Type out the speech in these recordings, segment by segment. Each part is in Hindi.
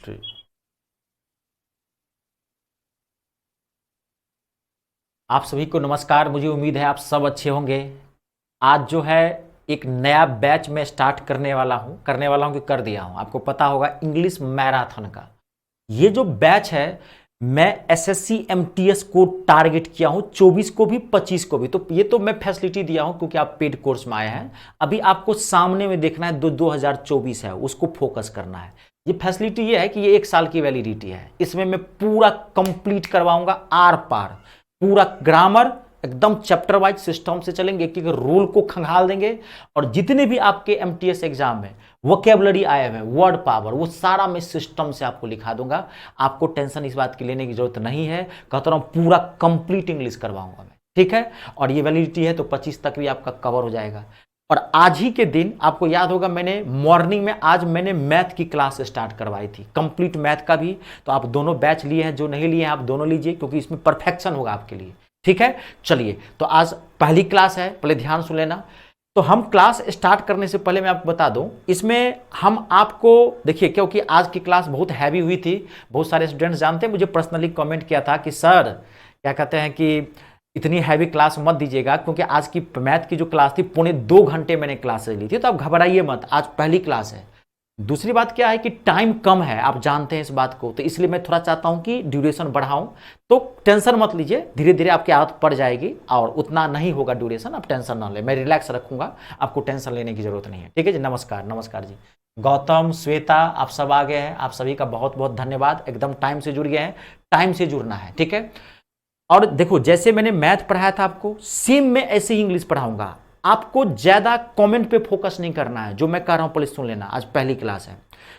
ठीक। आप सभी को नमस्कार। मुझे उम्मीद है आप सब अच्छे होंगे। आज जो है एक नया बैच में स्टार्ट करने वाला हूं कि कर दिया हूं। आपको पता होगा इंग्लिश मैराथन का ये जो बैच है, मैं एसएससी एमटीएस को टारगेट किया हूं, 24 को भी 25 को भी। तो ये तो मैं फैसिलिटी दिया हूं क्योंकि आप पेड कोर्स में आए हैं। अभी आपको सामने में देखना है 2024 है, उसको फोकस करना है। ये फैसिलिटी ये है कि ये 1 साल की वैलिडिटी है। इसमें मैं पूरा कंप्लीट करवाऊंगा, आर पार पूरा ग्रामर एकदम चैप्टर वाइज सिस्टम से चलेंगे, एक एक रूल को खंगाल देंगे। और जितने भी आपके एमटीएस एग्जाम में वोकेबलरी आए हुए हैं, वर्ड पावर, वो सारा मैं सिस्टम से आपको लिखा दूंगा। आपको टेंशन इस बात की लेने की जरूरत नहीं है। कहता हूं पूरा कंप्लीट इंग्लिश करवाऊंगा मैं, ठीक है। और ये वैलिडिटी है तो 25 तक भी आपका कवर हो जाएगा। और आज ही के दिन आपको याद होगा, मैंने मॉर्निंग में आज मैंने मैथ की क्लास स्टार्ट करवाई थी, कंप्लीट मैथ का भी। तो आप दोनों बैच लिए हैं, जो नहीं लिए हैं आप दोनों लीजिए, क्योंकि इसमें परफेक्शन होगा आपके लिए, ठीक है। चलिए, तो आज पहली क्लास है, पहले ध्यान सुन लेना। तो हम क्लास स्टार्ट करने से पहले मैं आपको बता दूं, इसमें हम आपको देखिए, क्योंकि आज की क्लास बहुत हैवी हुई थी। बहुत सारे स्टूडेंट्स जानते हैं, मुझे पर्सनली कमेंट किया था कि सर क्या कहते हैं कि इतनी हैवी क्लास मत दीजिएगा, क्योंकि आज की मैथ की जो क्लास थी 2.25 घंटे मैंने क्लासेज ली थी। तो आप घबराइए मत, आज पहली क्लास है। दूसरी बात क्या है कि टाइम कम है, आप जानते हैं इस बात को, तो इसलिए मैं थोड़ा चाहता हूं कि ड्यूरेशन बढ़ाऊं। तो टेंशन मत लीजिए, धीरे धीरे आपकी आदत पड़ जाएगी और उतना नहीं होगा ड्यूरेशन। आप टेंशन ना ले, मैं रिलैक्स रखूंगा, आपको टेंशन लेने की जरूरत नहीं है, ठीक है जी। नमस्कार, नमस्कार जी। गौतम, श्वेता, आप सब आ गए हैं, आप सभी का बहुत बहुत धन्यवाद। एकदम टाइम से जुड़ गए हैं, टाइम से जुड़ना है, ठीक है। और देखो, जैसे मैंने मैथ पढ़ाया था आपको, सेम मैं ऐसे ही इंग्लिश पढ़ाऊंगा। आपको ज्यादा कमेंट पे फोकस नहीं करना है, जो मैं कह रहा हूं पहले सुन लेना। आज पहली क्लास है,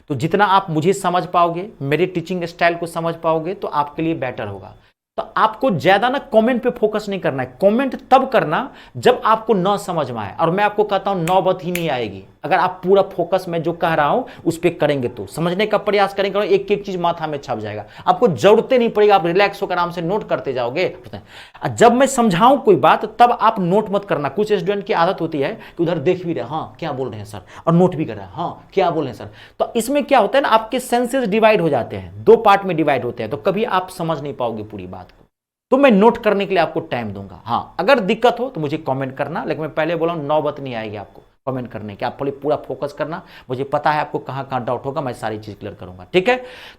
तो जितना आप मुझे समझ पाओगे, मेरे टीचिंग स्टाइल को समझ पाओगे, तो आपके लिए बेटर होगा। तो आपको ज्यादा ना कमेंट पे फोकस नहीं करना है। कमेंट तब करना जब आपको न समझ में आए, और मैं आपको कहता हूं नौबत ही नहीं आएगी अगर आप पूरा फोकस मैं जो कह रहा हूं उस पर करेंगे, तो समझने का प्रयास करेंगे, एक एक चीज माथा में छप जाएगा, आपको जरूरत नहीं पड़ेगी। आप रिलैक्स होकर आराम से नोट करते जाओगे। जब मैं समझाऊं कोई बात, तब आप नोट मत करना। कुछ स्टूडेंट की आदत होती है कि उधर देख भी रहे, हाँ क्या बोल रहे हैं सर, और नोट भी कर रहे हैं, हाँ क्या बोल रहे हैं सर। तो इसमें क्या होता है ना, आपके सेंसेस डिवाइड हो जाते हैं, 2 पार्ट में डिवाइड होते हैं, तो कभी आप समझ नहीं पाओगे पूरी बात को। तो मैं नोट करने के लिए आपको टाइम दूंगा। हाँ, अगर दिक्कत हो तो मुझे कमेंट करना, लेकिन मैं पहले बोला नौबत नहीं आएगी आपको कमेंट करने की। आप पूरा फोकस करना, मुझे पता है आपको कहां कहां डाउट होगा, मैं सारी चीज क्लियर करूंगा, ठीक है।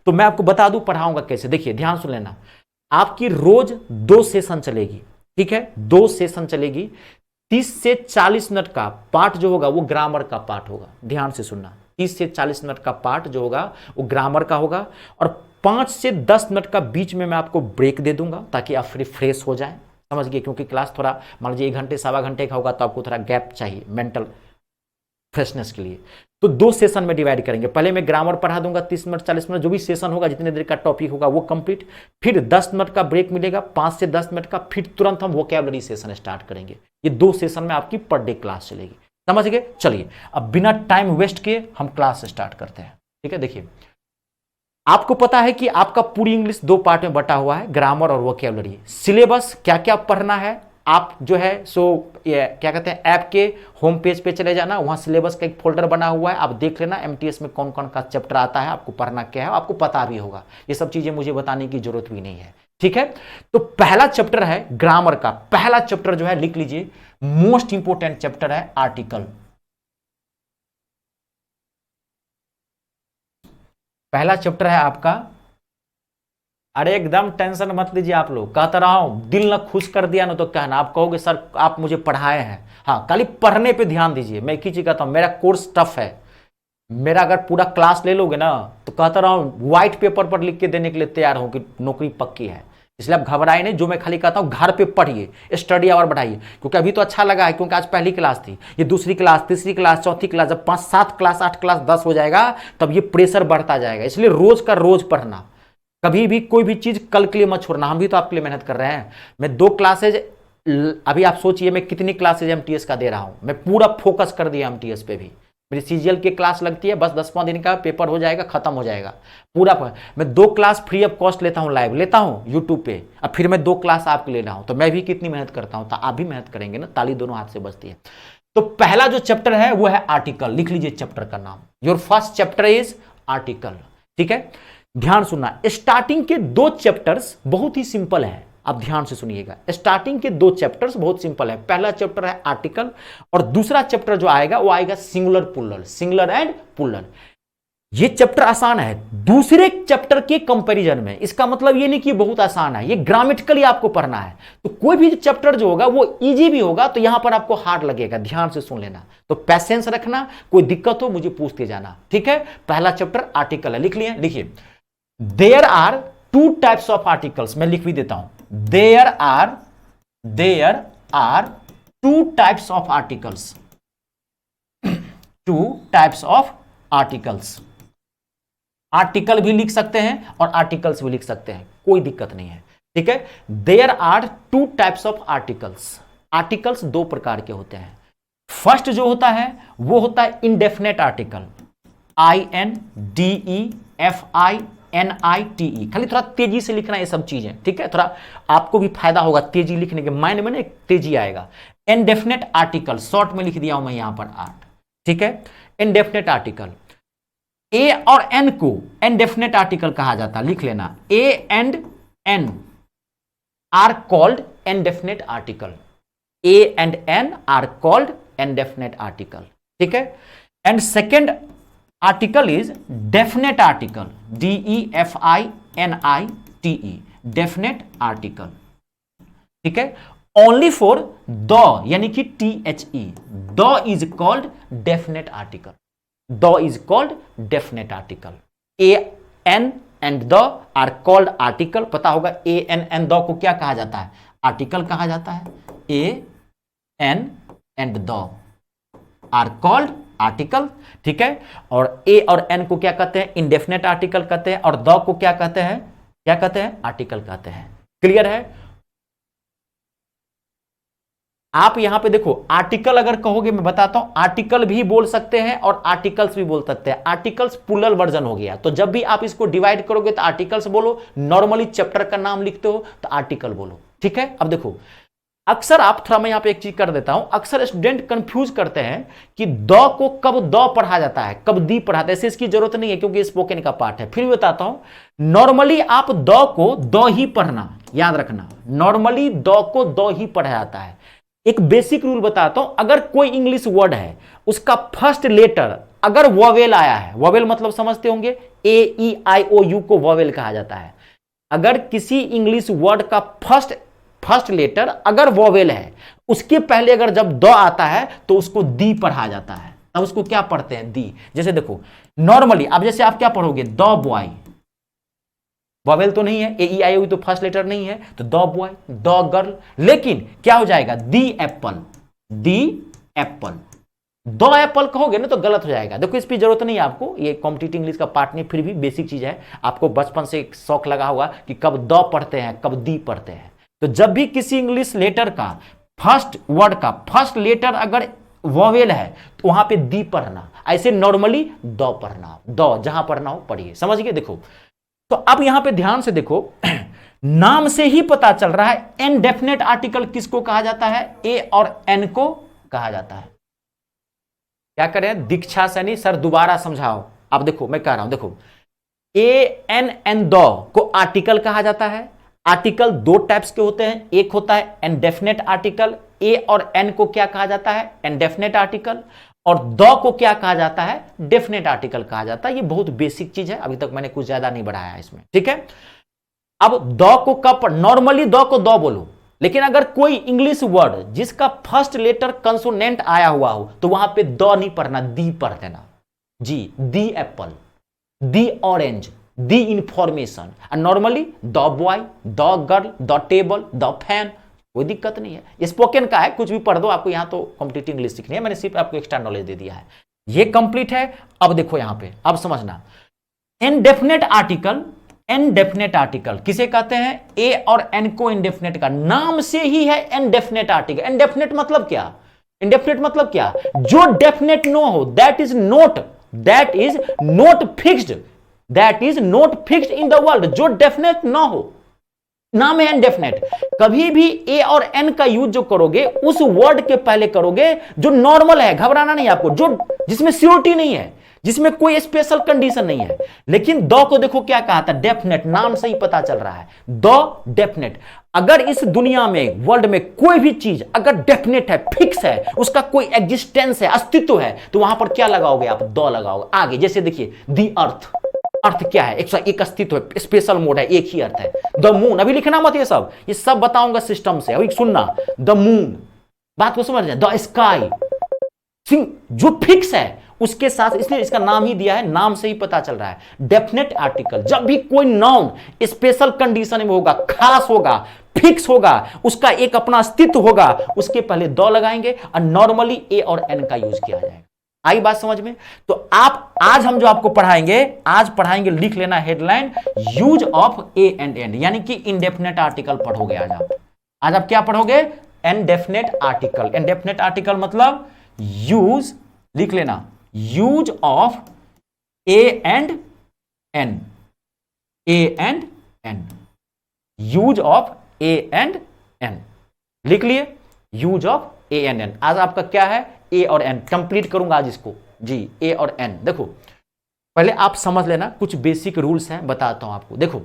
तो मैं आपको बता दूं पढ़ाऊंगा कैसे। देखिए, ध्यान सुन लेना। आपकी रोज 2 सेशन चलेगी, ठीक है, 2 सेशन चलेगी। 30 से 40 मिनट का पार्ट जो होगा वो ग्रामर का पार्ट होगा। ध्यान से सुनना, 30 से 40 मिनट का पार्ट जो होगा वो ग्रामर का होगा। और 5 से 10 मिनट का बीच में मैं आपको ब्रेक दे दूंगा, ताकि आप फ्रेश हो जाए, समझ गए। क्योंकि क्लास थोड़ा मान लीजिए 1 घंटे सवा घंटे का होगा, तो आपको थोड़ा गैप चाहिए मेंटल फ्रेशनेस के लिए। तो 2 सेशन में डिवाइड करेंगे। पहले मैं ग्रामर पढ़ा दूंगा 30 मिनट 40 मिनट, जो भी सेशन होगा, जितने देर का टॉपिक होगा वो कंप्लीट। फिर 10 मिनट का ब्रेक मिलेगा, 5 से 10 मिनट का। फिर तुरंत हम वोकैबुलरी सेशन स्टार्ट करेंगे। ये 2 सेशन में आपकी पर डे क्लास चलेगी, समझ गए। चलिए, अब बिना टाइम वेस्ट किए हम क्लास स्टार्ट करते हैं, ठीक है। देखिए, आपको पता है कि आपका पूरी इंग्लिश 2 पार्ट में बटा हुआ है, ग्रामर और वोकैबुलरी। सिलेबस क्या क्या पढ़ना है, आप जो है सो ये क्या कहते हैं, ऐप के होम पेज पे चले जाना, वहां सिलेबस का एक फोल्डर बना हुआ है, आप देख लेना एमटीएस में कौन कौन का चैप्टर आता है, आपको पढ़ना क्या है, आपको पता भी होगा। ये सब चीजें मुझे बताने की जरूरत भी नहीं है, ठीक है। तो पहला चैप्टर है ग्रामर का। पहला चैप्टर जो है लिख लीजिए, मोस्ट इंपोर्टेंट चैप्टर है आर्टिकल। पहला चैप्टर है आपका। अरे एकदम टेंशन मत लीजिए आप लोग, कहता रहा हूं, दिल न खुश कर दिया ना तो कहना, आप कहोगे सर आप मुझे पढ़ाए हैं। हाँ, खाली पढ़ने पे ध्यान दीजिए। मैं एक ही चीज कहता हूं, मेरा कोर्स टफ है। मेरा अगर पूरा क्लास ले लोगे ना, तो कहता रहा हूं व्हाइट पेपर पर लिख के देने के लिए तैयार हूं कि नौकरी पक्की है। इसलिए आप घबराए नहीं। जो मैं खाली कहता हूं, घर पे पढ़िए, स्टडी आवर बढ़ाइए। क्योंकि अभी तो अच्छा लगा है, क्योंकि आज पहली क्लास थी, ये दूसरी क्लास, तीसरी क्लास, चौथी क्लास, जब 5 7 क्लास 8 क्लास 10 हो जाएगा, तब ये प्रेशर बढ़ता जाएगा। इसलिए रोज का रोज पढ़ना, कभी भी कोई भी चीज कल के लिए मत छोड़ना। हम भी तो आपके लिए मेहनत कर रहे हैं। मैं 2 क्लासेज, अभी आप सोचिए मैं कितनी क्लासेज एमटीएस का दे रहा हूं। मैं पूरा फोकस कर दिया एमटीएस पे भी। मेरी सीजीएल की क्लास लगती है, बस 10-15 दिन का पेपर हो जाएगा, खत्म हो जाएगा पूरा। मैं 2 क्लास फ्री ऑफ कॉस्ट लेता हूं, लाइव लेता हूं यूट्यूब पे। अब फिर मैं 2 क्लास आपके ले रहा हूं, तो मैं भी कितनी मेहनत करता हूं, तो आप भी मेहनत करेंगे ना, ताली दोनों हाथ से बजती है। तो पहला जो चैप्टर है वो है आर्टिकल। लिख लीजिए चैप्टर का नाम, your first chapter is article. ठीक है, ध्यान सुनना, स्टार्टिंग के 2 चैप्टर्स बहुत ही सिंपल है, आप ध्यान से सुनिएगा। स्टार्टिंग के 2 चैप्टर्स बहुत सिंपल है। पहला चैप्टर है आर्टिकल और दूसरा चैप्टर जो आएगा वो आएगा singular plural, singular and plural. ये चैप्टर आसान है दूसरे चैप्टर के कंपैरिजन में। इसका मतलब ये नहीं कि बहुत आसान है, ये ग्रामेटिकली आपको पढ़ना है। तो कोई भी चैप्टर जो होगा वो इजी भी होगा, तो यहां पर आपको हार्ड लगेगा। ध्यान से सुन लेना, तो पैसेंस रखना, कोई दिक्कत हो मुझे पूछते जाना। ठीक है, पहला चैप्टर आर्टिकल है, लिख लिए, लिखिए। There are 2 types of articles, मैं लिख भी देता हूं। There are 2 types of articles, 2 types of articles. Article भी लिख सकते हैं और आर्टिकल्स भी लिख सकते हैं, कोई दिक्कत नहीं है। ठीक है, there are 2 types of articles. Articles 2 प्रकार के होते हैं। फर्स्ट जो होता है वो होता है इंडेफिनेट आर्टिकल, INDEFINITE। खाली थोड़ा तेजी से लिखना ये सब चीजें, ठीक है, थोड़ा आपको भी फायदा होगा तेजी लिखने के, माइंड में ना एक तेजी आएगा। इंडेफिनेट आर्टिकल, शॉर्ट में लिख दिया हूं मैं यहां पर 8। ठीक है, इंडेफिनेट आर्टिकल। ए और एन को इंडेफिनेट आर्टिकल कहा जाता है, लिख लेना। A and an are called indefinite article. A and an are called indefinite article. ठीक है, and second article is definite article, DEFINITE, definite article. ठीक है, ओनली फॉर द यानी कि THE, the is called definite article, the is called definite article. A an and the are called article. पता होगा ए एन एंड द को क्या कहा जाता है, आर्टिकल कहा जाता है। A an and the are called article. ठीक है, और ए और एन को क्या कहते हैं, इंडेफिनेट आर्टिकल कहते हैं, और द को क्या कहते हैं, क्या कहते हैं, आर्टिकल कहते हैं। क्लियर है? आप यहां पे देखो, आर्टिकल अगर कहोगे, मैं बताता हूं, आर्टिकल भी बोल सकते हैं और आर्टिकल्स भी बोल सकते हैं। आर्टिकल्स प्लूरल वर्जन हो गया, तो जब भी आप इसको डिवाइड करोगे तो आर्टिकल्स बोलो। नॉर्मली चैप्टर का नाम लिखते हो तो आर्टिकल बोलो। ठीक है, अब देखो, अक्सर आप थोड़ा, मैं यहां पे एक चीज कर देता हूं, अक्सर स्टूडेंट कंफ्यूज करते हैं कि द को कब द पढ़ा जाता है, कब दी पढ़ाते हैं। इसकी जरूरत नहीं है क्योंकि स्पोकन का पार्ट है। फिर भी बताता हूं, नॉर्मली आप द को द ही पढ़ना, याद रखना, नॉर्मली द को द ही पढ़ा जाता है। एक बेसिक रूल बताता हूं, अगर कोई इंग्लिश वर्ड है उसका फर्स्ट लेटर अगर वॉवेल आया है, वॉवेल मतलब समझते होंगे, AEIOU को वॉवेल कहा जाता है। अगर किसी इंग्लिश वर्ड का फर्स्ट लेटर अगर वॉवेल है, उसके पहले अगर जब द आता है तो उसको दी पढ़ा जाता है। अब उसको क्या पढ़ते हैं, दी। जैसे देखो, नॉर्मली अब जैसे आप क्या पढ़ोगे, द बॉय, वॉवेल तो नहीं है, AEIOU तो फर्स्ट लेटर नहीं है, तो द बॉय, द गर्ल। लेकिन क्या हो जाएगा, the apple, the apple. The apple कहोगे ना तो गलत हो जाएगा। देखो, इस पर जरूरत नहीं है आपको, ये कॉम्पिटिटिव इंग्लिश का पार्ट नहीं, फिर भी बेसिक चीज है। आपको बचपन से एक शौक लगा होगा कि कब द पढ़ते हैं, कब दी पढ़ते हैं। तो जब भी किसी इंग्लिश लेटर का फर्स्ट वर्ड का फर्स्ट लेटर अगर वॉवेल है तो वहां पे दी पढ़ना, ऐसे नॉर्मली द पढ़ना, द जहां पढ़ना हो पढ़िए। समझ गए? देखो, तो अब यहां पे ध्यान से देखो, नाम से ही पता चल रहा है इनडेफिनेट आर्टिकल किसको कहा जाता है, ए और एन को कहा जाता है। क्या करें, दीक्षा सैनी सर दोबारा समझाओ। अब देखो, मैं कह रहा हूं, देखो, ए एन एन द को आर्टिकल कहा जाता है। आर्टिकल 2 टाइप्स के होते हैं, एक होता है इनडेफिनेट आर्टिकल। ए और एन को क्या कहा जाता है, इनडेफिनेट आर्टिकल, और द को क्या कहा जाता है, डेफिनेट आर्टिकल कहा जाता है। ये बहुत बेसिक चीज है, अभी तक मैंने कुछ ज्यादा नहीं बढ़ाया है इसमें। ठीक है, अब द को कब, नॉर्मली द को द बोलो, लेकिन अगर कोई इंग्लिश वर्ड जिसका फर्स्ट लेटर कंसोनेंट आया हुआ हो तो वहां पे द नहीं पढ़ना, दी पढ़ देना। जी, the apple, the orange, the information. Normally the boy, the girl, the table, the fan, कोई दिक्कत नहीं है। स्पोकन का है, कुछ भी पढ़ दो, आपको यहां तो कॉम्पिटिटिव इंग्लिश सीखनी है, मैंने सिर्फ आपको एक्स्ट्रा नॉलेज दे दिया है। ये कंप्लीट है। अब देखो यहां पे, अब समझना, इनडेफिनेट आर्टिकल, इनडेफिनेट आर्टिकल किसे कहते हैं, ए और एन को इनडेफिनेट का, नाम से ही है इनडेफिनेट आर्टिकल। इनडेफिनेट मतलब क्या, इनडेफिनेट मतलब क्या, जो डेफिनेट नो हो, that is not fixed, that is not fixed in the world, जो डेफिनेट ना हो, नाम है इनडेफिनेट। कभी भी ए और एन का यूज जो करोगे उस वर्ड के पहले करोगे जो नॉर्मल है, घबराना नहीं आपको, जो जिसमें सियोरिटी नहीं है, जिसमें कोई स्पेशल कंडीशन नहीं है। लेकिन द को देखो क्या कहा था, डेफिनेट, नाम से ही पता चल रहा है, द डेफिनेट। अगर इस दुनिया में, वर्ल्ड में कोई भी चीज अगर डेफिनेट है, फिक्स है, उसका कोई एग्जिस्टेंस है, अस्तित्व है, तो वहां पर क्या लगाओगे आप, द लगाओगे आगे। जैसे देखिए दी अर्थ, अर्थ क्या है, एक अस्तित्व है, स्पेशल मोड है, एक ही अर्थ है। द मून, अभी लिखना मत, ये सब बताऊंगा सिस्टम से, अभी सुनना। द मून, बात को समझ रहे, द स्काई, जो फिक्स है उसके साथ, इसलिए इसका नाम ही दिया है, नाम से ही पता चल रहा है। डेफिनेट आर्टिकल, जब भी कोई नाउन स्पेशल कंडीशन में होगा, खास होगा, फिक्स होगा, उसका एक अपना अस्तित्व होगा, उसके पहले द लगाएंगे और नॉर्मली ए और एन का यूज किया जाएगा। आई बात समझ में? तो आप आज हम जो आपको पढ़ाएंगे, आज पढ़ाएंगे, लिख लेना headline, use of a and an, यानी कि इनडेफिनेट आर्टिकल पढ़ोगे आज आप क्या पढ़ोगे, इनडेफिनेट आर्टिकल। इनडेफिनेट आर्टिकल मतलब यूज, लिख लेना, use of a and an, a and an, use of a and an, लिख लिए, use of a and an. आज आपका क्या है, ए और एन, कंप्लीट करूंगा आज इसको जी, ए और एन। देखो पहले आप समझ लेना, कुछ बेसिक रूल्स हैं, बताता हूं आपको। देखो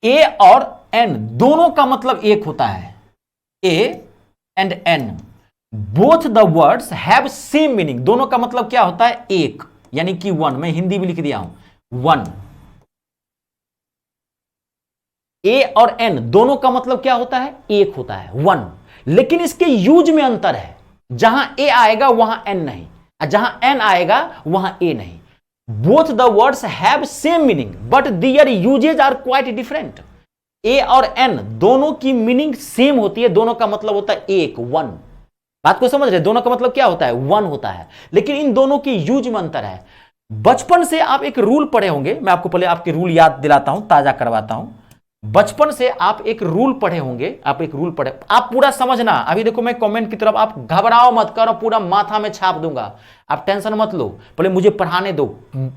ए और एन दोनों का मतलब एक होता है, a and an, both the words have same meaning, दोनों का मतलब क्या होता है, एक, यानी कि वन। मैं हिंदी भी लिख दिया हूं, वन। ए और एन दोनों का मतलब क्या होता है, एक होता है, वन। लेकिन इसके यूज में अंतर है, जहां ए आएगा वहां एन नहीं, और जहां एन आएगा वहां ए नहीं। Both the words have same meaning but their usages are quite different. A और एन दोनों की मीनिंग सेम होती है, दोनों का मतलब होता है एक, वन। बात को समझ रहे, दोनों का मतलब क्या होता है, वन होता है, लेकिन इन दोनों की यूज में अंतर है। बचपन से आप एक रूल पढ़े होंगे, मैं आपको पहले आपके रूल याद दिलाता हूं, ताजा करवाता हूं। बचपन से आप एक रूल पढ़े होंगे, आप एक रूल पढ़े, आप पूरा समझना। अभी देखो मैं कमेंट की तरफ, आप घबराओ मत करो, पूरा माथा में छाप दूंगा, आप टेंशन मत लो, पहले मुझे पढ़ाने दो,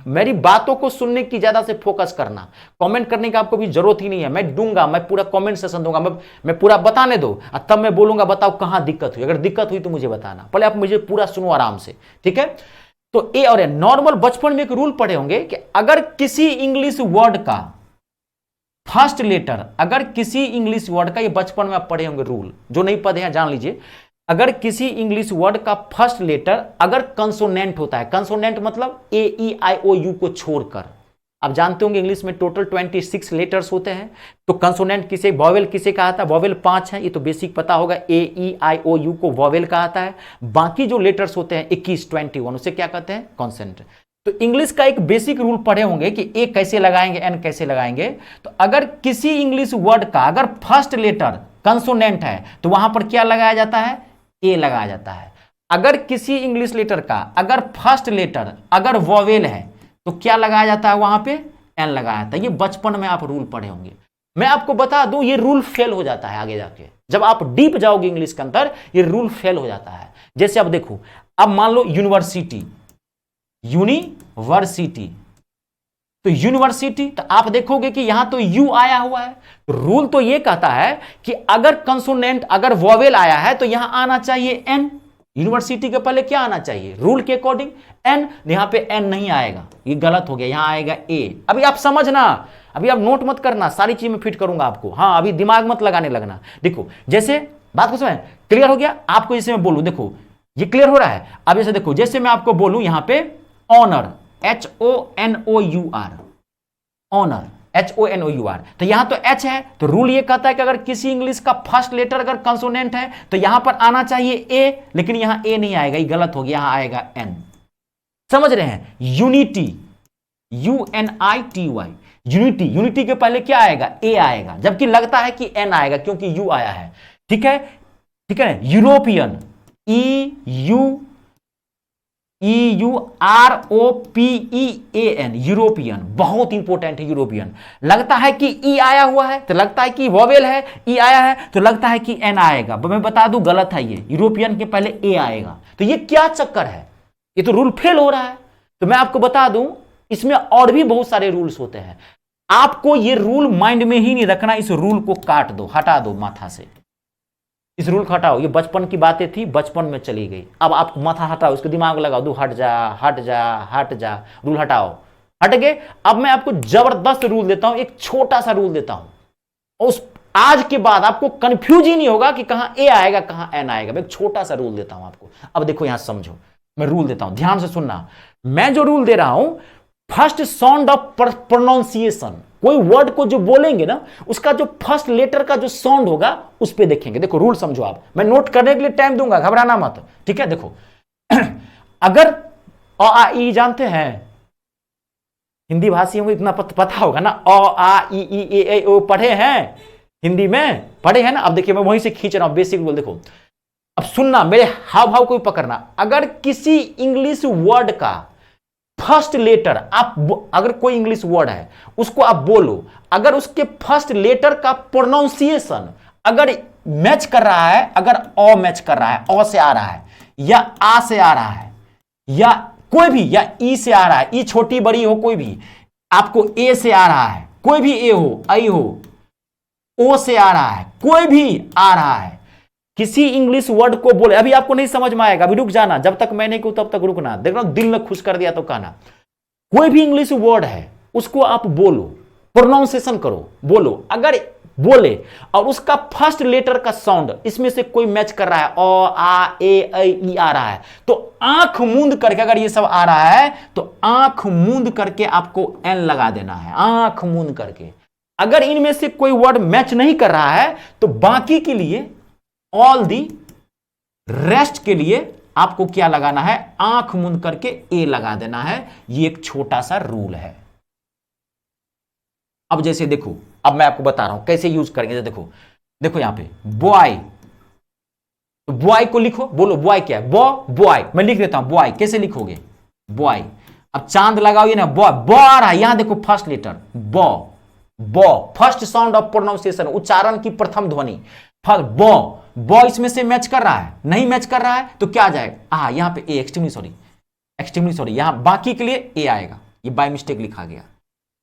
मेरी बातों को सुनने की ज्यादा से फोकस करना। कमेंट करने की आपको भी जरूरत ही नहीं है, मैं दूंगा, मैं पूरा कमेंट सेशन दूंगा, मैं पूरा बताने दो, और तब मैं बोलूंगा बताओ कहां दिक्कत हुई। अगर दिक्कत हुई तो मुझे बताना, पहले आप मुझे पूरा सुनो आराम से, ठीक है? तो ए और एन, नॉर्मल बचपन में एक रूल पढ़े होंगे कि अगर किसी इंग्लिश वर्ड का फर्स्ट लेटर, अगर किसी इंग्लिश वर्ड का, ये बचपन में आप पढ़े होंगे रूल, जो नहीं पढ़े हैं जान लीजिए, अगर किसी इंग्लिश वर्ड का फर्स्ट लेटर अगर कंसोनेंट होता है, कंसोनेंट मतलब ए ई आई ओ यू को छोड़कर, आप जानते होंगे इंग्लिश में टोटल 26 लेटर्स होते हैं, तो कंसोनेंट किसे, वॉवेल किसे कहा था, वॉवेल 5 है, ये तो बेसिक पता होगा, ए ई आई ओ यू को वॉवेल कहा है, बाकी जो लेटर्स होते हैं 21, 21, उसे क्या कहते हैं, कॉन्सेंट। तो इंग्लिश का एक बेसिक रूल पढ़े होंगे कि ए कैसे लगाएंगे, एन कैसे लगाएंगे। तो अगर किसी इंग्लिश वर्ड का अगर फर्स्ट लेटर कंसोनेंट है तो वहां पर क्या लगाया जाता है, ए लगाया जाता है। अगर किसी इंग्लिश लेटर का अगर फर्स्ट लेटर अगर वॉवेल है तो क्या लगाया जाता है, वहां पे एन लगाया जाता है। ये बचपन में आप रूल पढ़े होंगे। मैं आपको बता दूं, ये रूल फेल हो जाता है आगे जाके, जब आप डीप जाओगे इंग्लिश के अंदर, ये रूल फेल हो जाता है। जैसे अब देखो, अब मान लो यूनिवर्सिटी, यूनिवर्सिटी, तो यूनिवर्सिटी, तो आप देखोगे कि यहां तो यू आया हुआ है, तो रूल तो ये कहता है कि अगर कंसोनेंट अगर वॉवेल आया है तो यहां आना चाहिए एन। यूनिवर्सिटी के पहले क्या आना चाहिए, रूल के अकॉर्डिंग एन, यहां पे एन नहीं आएगा, ये गलत हो गया, यहां आएगा ए। अभी आप समझना, अभी आप नोट मत करना, सारी चीज में फिट करूंगा आपको, हाँ अभी दिमाग मत लगाने लगना। देखो जैसे बात को समझ क्लियर हो गया आपको, जैसे मैं बोलूं, देखो ये क्लियर हो रहा है। अब जैसे देखो, जैसे मैं आपको बोलूं यहां पे ऑनर, HONOUR, ऑनर, HONOUR, तो यहां तो H है, तो रूल ये कहता है कि अगर किसी इंग्लिश का फर्स्ट लेटर अगर कंसोनेंट है तो यहां पर आना चाहिए A, लेकिन यहां A नहीं आएगा, ये गलत हो गया, यहां आएगा N। समझ रहे हैं? यूनिटी, UNITY, यूनिटी, यूनिटी के पहले क्या आएगा, A आएगा, जबकि लगता है कि N आएगा क्योंकि U आया है, ठीक है, ठीक है। यूरोपियन, EUROPEAN, यूरोपियन, बहुत इंपॉर्टेंट है यूरोपियन। लगता है कि ई आया हुआ है तो लगता है कि वॉवेल है, ई आया है तो लगता है कि एन आएगा, मैं बता दूं गलत है, ये यूरोपियन के पहले ए आएगा। तो ये क्या चक्कर है, ये तो रूल फेल हो रहा है। तो मैं आपको बता दूं, इसमें और भी बहुत सारे रूल्स होते हैं, आपको ये रूल माइंड में ही नहीं रखना, इस रूल को काट दो, हटा दो माथा से। इस रूल को हटाओ, ये बचपन की बातें थी, बचपन में चली गई। अब आप माथा हटाओ, इसको दिमाग लगाओ, दो हट जा हट जा हट जा, रूल हटाओ, हट गए। अब मैं आपको जबरदस्त रूल देता हूं, एक छोटा सा रूल देता हूं, उस आज के बाद आपको कंफ्यूज ही नहीं होगा कि कहां ए आएगा कहां एन आएगा। मैं एक छोटा सा रूल देता हूं आपको। अब देखो यहां समझो, मैं रूल देता हूं, ध्यान से सुनना। मैं जो रूल दे रहा हूं, फर्स्ट साउंड ऑफ प्रोनाउंसिएशन, कोई वर्ड को जो बोलेंगे ना, उसका जो फर्स्ट लेटर का जो साउंड होगा उस पे देखेंगे। देखो रूल समझो आप, मैं नोट करने के लिए टाइम दूंगा, घबराना मत, ठीक है। देखो अगर अ आ ई जानते हैं, हिंदी भाषियों को इतना पता होगा ना, अ आ ई ए ओ पढ़े हैं, हिंदी में पढ़े हैं ना। अब देखिए मैं वहीं से खींच रहा हूं बेसिक रूल। देखो अब सुनना, मेरे हाव भाव को भी पकड़ना। अगर किसी इंग्लिश वर्ड का फर्स्ट लेटर आप, अगर कोई इंग्लिश वर्ड है उसको आप बोलो, अगर उसके फर्स्ट लेटर का प्रोनाउंसिएशन अगर मैच कर रहा है, अगर अ मैच कर रहा है, अ से आ रहा है, या आ से आ रहा है, या कोई भी, या ई से आ रहा है, ई छोटी बड़ी हो कोई भी, आपको ए से आ रहा है, कोई भी ए हो, आई हो, ओ से आ रहा है, कोई भी आ रहा है, किसी इंग्लिश वर्ड को बोले। अभी आपको नहीं समझ में आएगा, अभी रुक जाना, जब तक मैं नहीं कहूं तब तक रुकना। देख रहा हूं दिल में खुश कर दिया तो कहना। कोई भी इंग्लिश वर्ड है उसको आप बोलो, प्रोनाउंसिएशन करो, बोलो। अगर बोले और उसका फर्स्ट लेटर का साउंड इसमें से कोई मैच कर रहा है, अ आ ए ऐ ई आ रहा है, तो आंख मूंद करके, अगर ये सब आ रहा है तो आंख मूंद करके आपको एन लगा देना है, आंख मूंद करके। अगर इनमें से कोई वर्ड मैच नहीं कर रहा है तो बाकी के लिए, ऑल दी रेस्ट के लिए आपको क्या लगाना है, आंख मूंद करके ए लगा देना है। ये एक छोटा सा रूल है। अब जैसे देखो, अब मैं आपको बता रहा हूं कैसे यूज करेंगे। देखो देखो यहां पे बॉय, तो बॉय को लिखो, बोलो बॉय क्या है, बॉय। मैं लिख देता हूं बॉय, कैसे लिखोगे, बॉय। अब चांद लगाओ ये ना, बॉय, बॉ आ रहा है, यहां देखो फर्स्ट लेटर बॉ, फर्स्ट साउंड ऑफ प्रोनाउंसिएशन, उच्चारण की प्रथम ध्वनि, बॉ इसमें से मैच कर रहा है, नहीं मैच कर रहा है तो क्या आ जाएगा, यहां पे ए, एक्सट्रीमली सॉरी, यहां बाकी के लिए ए आएगा, ये बाय मिस्टेक लिखा गया,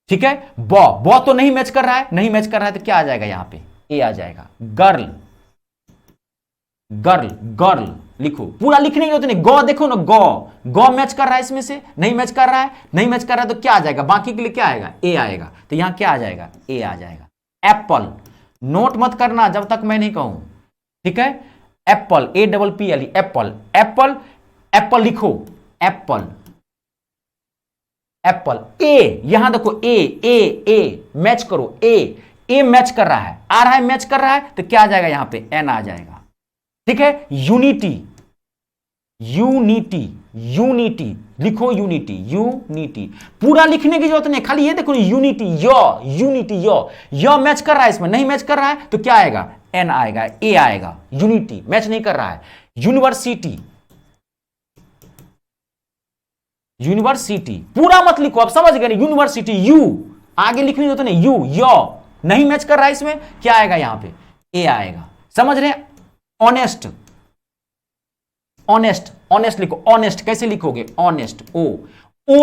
ठीक है। बॉ तो नहीं मैच कर रहा है, नहीं मैच कर रहा है तो क्या आ जाएगा, यहां पे ए आ जाएगा। गर्ल लिखो, पूरा लिखने की जरूरत नहीं, गौ देखो ना, गौ मैच कर रहा है इसमें से, नहीं मैच कर रहा है, नहीं मैच कर रहा है तो क्या आ जाएगा, बाकी के लिए क्या आएगा, ए आएगा, तो यहां क्या आ जाएगा, ए आ जाएगा। एप्पल, नोट मत करना जब तक मैं नहीं कहूं, ठीक है। एप्पल, APPL, एप्पल, एप्पल लिखो, एप्पल, ए, यहां देखो ए मैच करो, ए मैच कर रहा है, आ रहा है, मैच कर रहा है तो क्या आ जाएगा, यहां पे एन आ जाएगा, ठीक है। यूनिटी लिखो, यूनिटी, पूरा लिखने की जरूरत नहीं, खाली ये देखो यूनिटी, यो मैच कर रहा है, इसमें नहीं मैच कर रहा है तो क्या आएगा, एन आएगा, ए आएगा। यूनिटी मैच नहीं कर रहा है। यूनिवर्सिटी पूरा मत लिखो, आप समझ गए, यूनिवर्सिटी, यू आगे लिखने की जरूरत नहीं, यो नहीं मैच कर रहा है, इसमें क्या आएगा, यहां पे ए आएगा, समझ रहे। ऑनेस्ट लिखो, ऑनेस्ट कैसे लिखोगे, ऑनेस्ट, ओ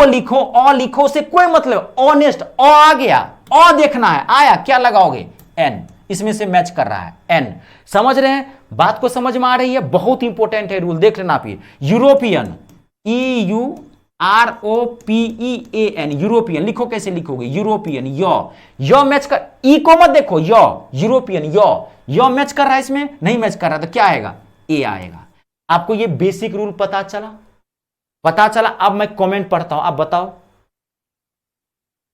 लिखो, अ लिखो, से कोई मतलब, ऑनेस्ट, अ आ गया, अ देखना है, आया, क्या लगाओगे, एन, इसमें से मैच कर रहा है, एन। समझ रहे हैं, बात को समझ में आ रही है, बहुत इंपॉर्टेंट है रूल, देख लेना आप। यूरोपियन, EUROPEAN, यूरोपियन लिखो, कैसे लिखोगे, यूरोपियन, यो मैच कर, ई को मत देखो, यूरोपियन, यो मैच कर रहा है, इसमें नहीं मैच कर रहा तो क्या आएगा, ए आएगा। आपको ये बेसिक रूल पता चला। अब मैं कमेंट पढ़ता हूं, आप बताओ।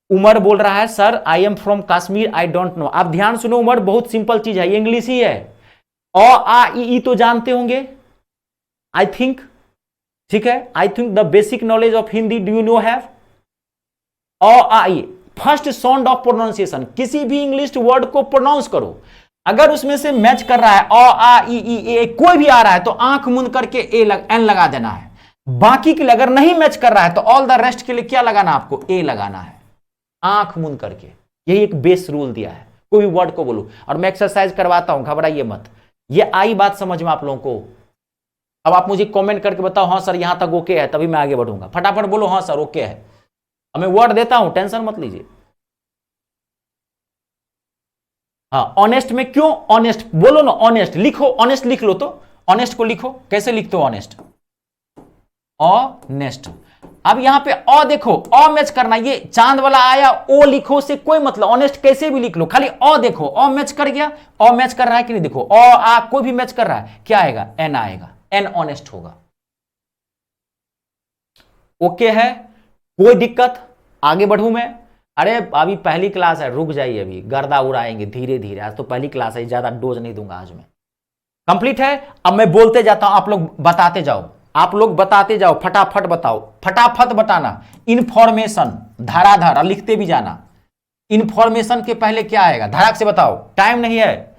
उमर बोल रहा है, sir I am from Kashmir, I don't know. आप ध्यान सुनो, उमर बहुत सिंपल चीज है, ये इंग्लिश ही है। अ आ ई तो जानते होंगे, आई थिंक, ठीक है। I think the basic knowledge of Hindi do you know have. अ आ ई, फर्स्ट साउंड ऑफ प्रोनाउंसिएशन, किसी भी इंग्लिश वर्ड को प्रोनाउंस करो, अगर उसमें से मैच कर रहा है, अ आ ई ए कोई भी आ रहा है तो आंख मूंद करके एन लगा देना है। बाकी के लिए अगर नहीं मैच कर रहा है तो ऑल द रेस्ट के लिए क्या लगाना, आपको ए लगाना है, आंख मूंद करके। यही एक बेस रूल दिया है, कोई भी वर्ड को बोलो। और मैं एक्सरसाइज करवाता हूं, घबराइए मत। ये आई बात समझ में आप लोगों को। अब आप मुझे कमेंट करके बताओ, हाँ सर यहां तक ओके है, तभी मैं आगे बढ़ूंगा। फटाफट बोलो हाँ सर ओके है। अब मैं वर्ड देता हूं, टेंशन मत लीजिए। हाँ, ऑनेस्ट में क्यों ऑनेस्ट बोलो ना, ऑनेस्ट लिखो, ऑनेस्ट लिख लो, तो ऑनेस्ट को लिखो, कैसे लिखते हो ऑनेस्ट, ऑनेस्ट। अब यहां पे अ देखो, अ मैच करना, ये चांद वाला आया, ओ लिखो से कोई मतलब, ऑनेस्ट कैसे भी लिख लो, खाली अ देखो, अ मैच कर गया, अ मैच कर रहा है कि नहीं, देखो अ आ कोई भी मैच कर रहा है, क्या आएगा, एन आएगा, एन ऑनेस्ट होगा। ओके है, कोई दिक्कत, आगे बढ़ूं मैं। अरे अभी पहली क्लास है, रुक जाइए, अभी गर्दा उड़ाएंगे धीरे धीरे, आज तो पहली क्लास है, ज्यादा डोज नहीं दूंगा आज मैं। कंप्लीट है, अब मैं बोलते जाता हूं, आप लोग बताते जाओ, आप लोग बताते जाओ, फटाफट बताओ, फटाफट बताना। इंफॉर्मेशन धराधर, और लिखते भी जाना। इंफॉर्मेशन के पहले क्या आएगा, धड़ाक से बताओ, टाइम नहीं है।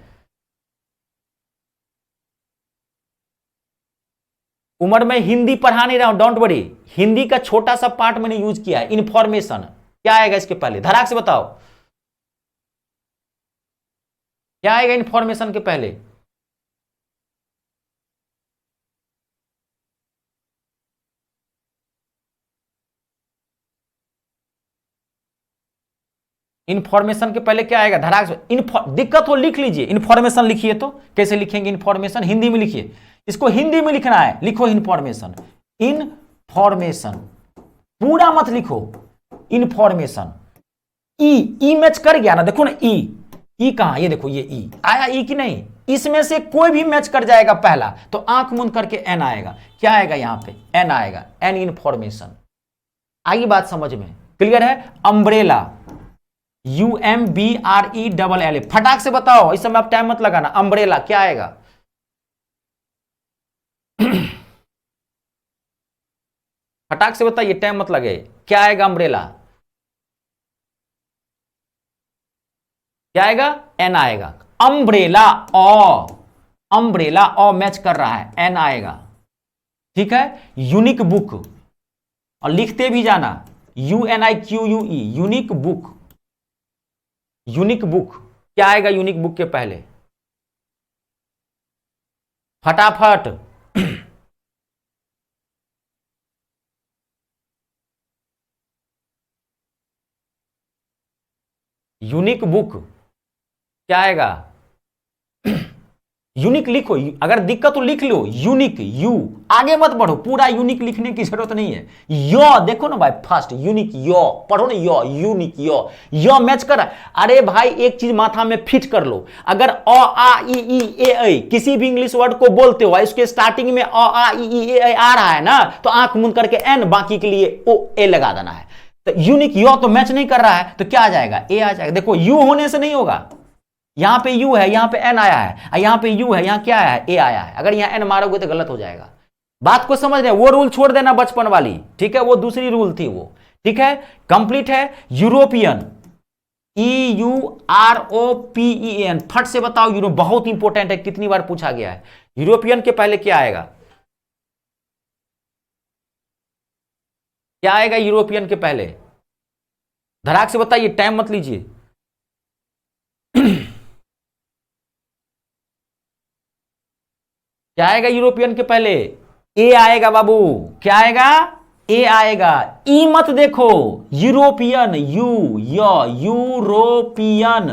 उमर में हिंदी पढ़ा नहीं रहा हूं, डोंट वरी, हिंदी का छोटा सा पार्ट मैंने यूज किया है। इंफॉर्मेशन क्या आएगा इसके पहले, धड़ाक से बताओ, क्या आएगा इंफॉर्मेशन के पहले। इंफॉर्मेशन के पहले क्या आएगा, धड़ाक से, दिक्कत हो लिख लीजिए, इंफॉर्मेशन लिखिए, तो कैसे लिखेंगे इंफॉर्मेशन, हिंदी में लिखिए, इसको हिंदी में लिखना है, लिखो इंफॉर्मेशन, इंफॉर्मेशन, पूरा मत लिखो, इंफॉर्मेशन। ई मैच कर गया ना, देखो ना, ई कहां, ये देखो, ये ई आया, ई की नहीं, इसमें से कोई भी मैच कर जाएगा पहला, तो आंख मूंद करके एन आएगा, क्या आएगा यहां पे, एन आएगा, एन इंफॉर्मेशन। आई बात समझ में, क्लियर है। अम्ब्रेला, UMBRELLA, फटाक से बताओ, इस समय आप टाइम मत लगाना, अम्ब्रेला क्या आएगा फटाक से बताइए, टाइम मत लगे, क्या आएगा अम्ब्रेला, क्या आएगा, एन आएगा। अम्ब्रेला, अम्ब्रेला ओ मैच कर रहा है, एन आएगा, ठीक है। यूनिक बुक, और लिखते भी जाना, UNIQUE, unique book, unique book क्या आएगा, यूनिक बुक के पहले, फटाफट यूनिक बुक क्या आएगा, यूनिक लिखो, अगर दिक्कत तो लिख लो, यूनिक, यू आगे मत बढ़ो, पूरा यूनिक लिखने की जरूरत नहीं है। यो देखो ना भाई, फर्स्ट यूनिक, यो पढ़ो ना, यो यूनिक, यो मैच कर। अरे भाई एक चीज माथा में फिट कर लो, अगर अ आ ई ए किसी भी इंग्लिश वर्ड को बोलते हो, इसके स्टार्टिंग में अ आ ई ए आ रहा है ना, तो आंख मूंद करके एन, बाकी के लिए ओ ए लगा देना है। तो यूनिक, यो तो मैच नहीं कर रहा है, तो क्या आ जाएगा, ए आ जाएगा। देखो यू होने से नहीं होगा, यहां पे यू है, यहां पे एन आया है, यहां पे यू है, यहां क्या आया है, ए आया है, अगर यहां एन मारोगे तो गलत हो जाएगा। बात को समझ रहे हैं, वो रूल छोड़ देना बचपन वाली, ठीक है, वो दूसरी रूल थी वो, ठीक है। कंप्लीट है। यूरोपियन, EUROPEN, फट से बताओ, यूरोप बहुत इंपॉर्टेंट है, कितनी बार पूछा गया है। यूरोपियन के पहले क्या आएगा, क्या आएगा यूरोपियन के पहले, धड़ाक से बताइए, टाइम मत लीजिए क्या आएगा यूरोपियन के पहले, ए आएगा बाबू, क्या आएगा, ए आएगा। ई मत देखो, यूरोपियन, यूरोपियन,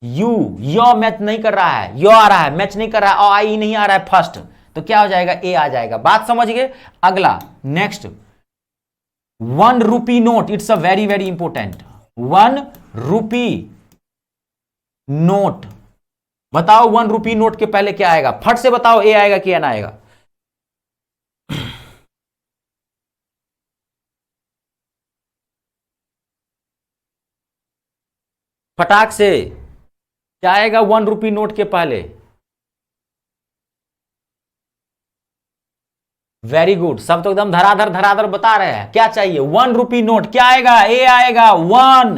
यो मैच नहीं कर रहा है, यो आ रहा है, मैच नहीं कर रहा है, आई नहीं आ रहा है फर्स्ट, तो क्या हो जाएगा, ए आ जाएगा। बात समझ गए। अगला next, 1 rupee note, it's a very very important, 1 rupee note, बताओ 1 रुपी नोट के पहले क्या आएगा, फट से बताओ, ए आएगा कि एन आएगा, फटाक से, क्या आएगा 1 रुपी नोट के पहले, वेरी गुड, सब तो एकदम धराधर धराधर बता रहे हैं। क्या चाहिए, 1 रुपी नोट, क्या आएगा, ए आएगा, 1,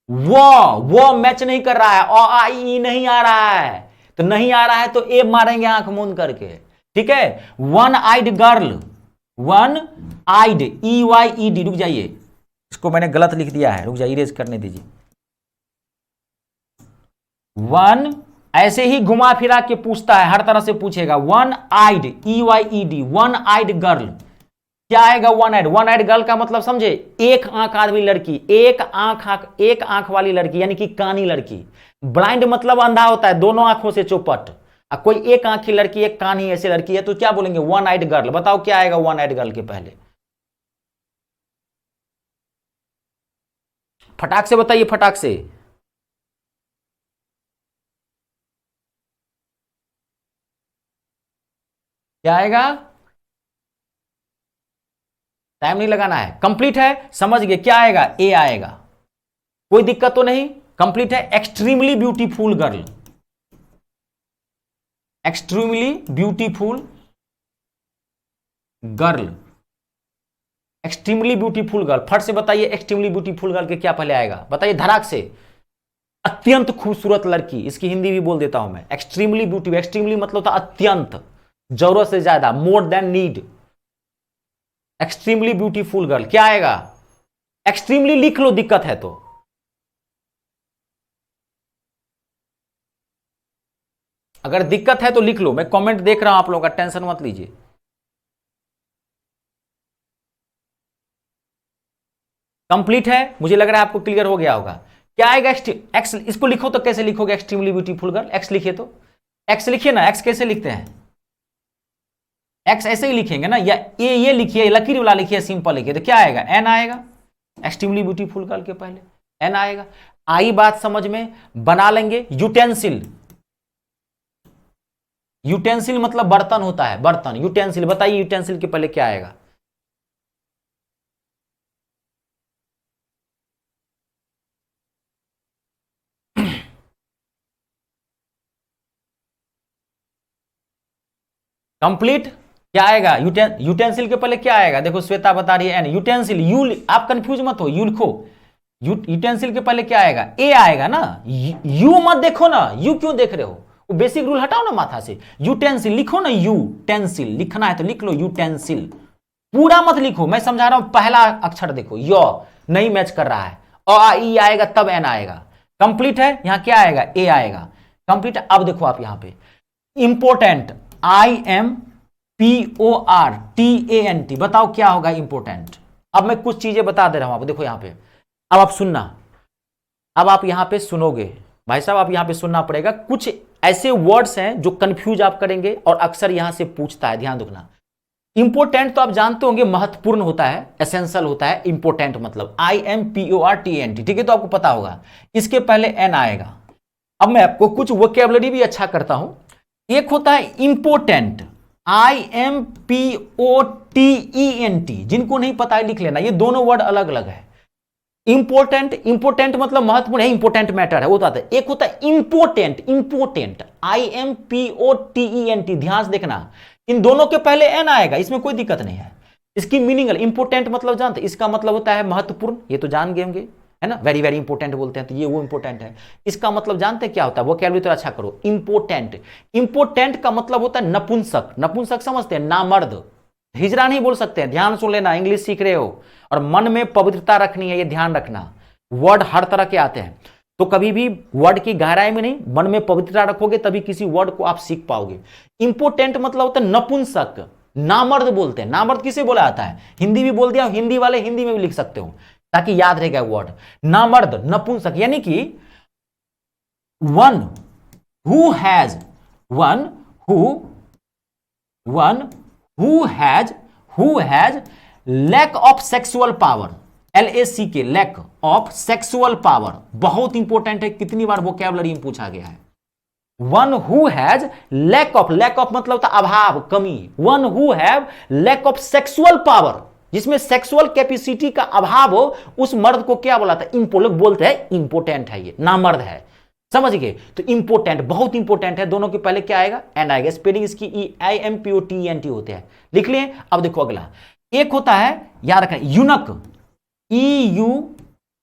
वो मैच नहीं कर रहा है, ओ आई नहीं आ रहा है, तो नहीं आ रहा है तो ए मारेंगे आंख मूंद करके, ठीक है। 1 आइड गर्ल, 1 आइड, EYED, रुक जाइए, इसको मैंने गलत लिख दिया है, रुक जाइए, इरेज करने दीजिए। 1 ऐसे ही घुमा फिरा के पूछता है, हर तरह से पूछेगा, 1 आइड, EYED, 1 आइड गर्ल, क्या आएगा? वन आइड गर्ल का मतलब समझे, एक आंख आदमी लड़की, एक आंख वाली लड़की, यानी कि कानी लड़की। ब्लाइंड मतलब अंधा होता है, दोनों आंखों से चौपट। कोई एक आंख की लड़की, एक कानी ऐसी लड़की है तो क्या बोलेंगे? One eyed girl. बताओ क्या आएगा वन आइड गर्ल के पहले? फटाक से बताइए, फटाक से। क्या आएगा? टाइम नहीं लगाना है, कंप्लीट है, समझ गए। क्या आएगा? ए आएगा। कोई दिक्कत तो नहीं? कंप्लीट है। Extremely beautiful girl, extremely beautiful girl, extremely beautiful girl. फट से बताइए एक्सट्रीमली ब्यूटीफुल गर्ल के क्या पहले आएगा? बताइए धड़ाक से। अत्यंत खूबसूरत लड़की, इसकी हिंदी भी बोल देता हूं मैं। एक्सट्रीमली ब्यूटीफुल, एक्सट्रीमली मतलब होता अत्यंत, जरूरत से ज्यादा, more than need. Extremely beautiful girl क्या आएगा? एक्सट्रीमली लिख लो, दिक्कत है तो। अगर दिक्कत है तो लिख लो, मैं कमेंट देख रहा हूं आप लोगों का, टेंशन मत लीजिए। कंप्लीट है, मुझे लग रहा है आपको क्लियर हो गया होगा। क्या आएगा? एक्स। इसको लिखो तो कैसे लिखोगे? एक्सट्रीमली ब्यूटीफुल गर्ल, एक्स लिखिए तो। एक्स लिखिए ना, एक्स कैसे लिखते हैं? एक्स ऐसे ही लिखेंगे ना, या ये लिखिए, लकीर वाला लिखिए, सिंपल लिखिए तो क्या आएगा? एन आएगा। एक्सट्रीमली ब्यूटीफुल गर्ल के पहले एन आएगा। आई बात समझ में? बना लेंगे। यूटेंसिल, यूटेंसिल मतलब बर्तन होता है, बर्तन, यूटेंसिल। बताइए यूटेंसिल के पहले क्या आएगा? कंप्लीट। क्या आएगा? यूटेंसिल के पहले क्या आएगा? देखो श्वेता बता रही है एन। यूटेंसिल, यू, आप कंफ्यूज मत हो, यू लिखो। यूटेंसिल के पहले क्या आएगा? ए आएगा ना। यू मत देखो ना, यू क्यों देख रहे हो? वो बेसिक रूल हटाओ ना माथा से। यूटेंसिल लिखो ना, यू टेंसिल लिखना है तो लिख लो यूटेंसिल। पूरा मत लिखो, मैं समझा रहा हूं, पहला अक्षर देखो, यो नहीं मैच कर रहा है। ई आएगा तब एन आएगा। कंप्लीट है। यहां क्या आएगा? ए आएगा। कंप्लीट। अब देखो आप यहां पे इंपोर्टेंट, IMPORTANT, बताओ क्या होगा इंपोर्टेंट? अब मैं कुछ चीजें बता दे रहा हूं आपको, देखो यहां पे। अब आप सुनना, अब आप यहां पे सुनोगे भाई साहब, आप यहां पे सुनना पड़ेगा। कुछ ऐसे वर्ड्स हैं जो कंफ्यूज आप करेंगे और अक्सर यहां से पूछता है, ध्यान रखना। इंपोर्टेंट तो आप जानते होंगे, महत्वपूर्ण होता है, एसेंशियल होता है। इंपोर्टेंट मतलब IMPORTANT, ठीक है, तो आपको पता होगा। इसके पहले एन आएगा। अब मैं आपको कुछ वोकेबलरी भी अच्छा करता हूं। एक होता है इंपोर्टेंट, IMPOTENT, जिनको नहीं पता है लिख लेना, ये दोनों वर्ड अलग अलग है। इंपोर्टेंट, इंपोर्टेंट मतलब महत्वपूर्ण है, इंपोर्टेंट मैटर है, वो होता है। एक होता है इंपोर्टेंट, इंपोर्टेंट IMPOTENT, ध्यान से देखना, इन दोनों के पहले एन आएगा, इसमें कोई दिक्कत नहीं है। इसकी मीनिंग, इंपोर्टेंट मतलब जानते, इसका मतलब होता है महत्वपूर्ण, ये तो जान गए होंगे, है ना, वेरी वेरी इंपोर्टेंट बोलते हैं तो ये वो इंपोर्टेंट है। इसका मतलब जानते हैं क्या होता है? वो कैलरी तो अच्छा करो। इंपोर्टेंट, इंपोर्टेंट का मतलब होता है नपुंसक। नपुंसक समझते हैं? नामर्द। हिजरा नहीं बोल सकते हैं, ध्यान सुन लेना, इंग्लिश सीख रहे हो और मन में पवित्रता रखनी है, ये ध्यान रखना। वर्ड हर तरह के आते हैं, तो कभी भी वर्ड की गहराई में नहीं, मन में पवित्रता रखोगे तभी किसी वर्ड को आप सीख पाओगे। इंपोर्टेंट मतलब होता है नपुंसक, नामर्द बोलते हैं। नामर्द किसे बोला जाता है? हिंदी भी बोल दिया, हिंदी वाले हिंदी में भी लिख सकते हो ताकि याद रहेगा वर्ड। नामर्द, नपुंसक, यानी कि one who has, one who has lack of sexual power, LAC के, लैक ऑफ सेक्सुअल पावर, बहुत इंपॉर्टेंट है, कितनी बार वोकैबुलरी में पूछा गया है। One who has lack of, lack of मतलब था अभाव, कमी। One who have lack of sexual power, जिसमें सेक्सुअल कैपेसिटी का अभाव हो, उस मर्द को क्या बोला था? लोग बोलते हैं इंपोर्टेंट है, ये नामर्द है, समझ गए? तो इंपोर्टेंट बहुत इंपोर्टेंट है, दोनों के पहले क्या आएगा? एन आएगा। स्पेलिंग इसकी IMPOTENT होते हैं, लिख लिए। अब देखो अगला, एक होता है, याद रखना, यूनक,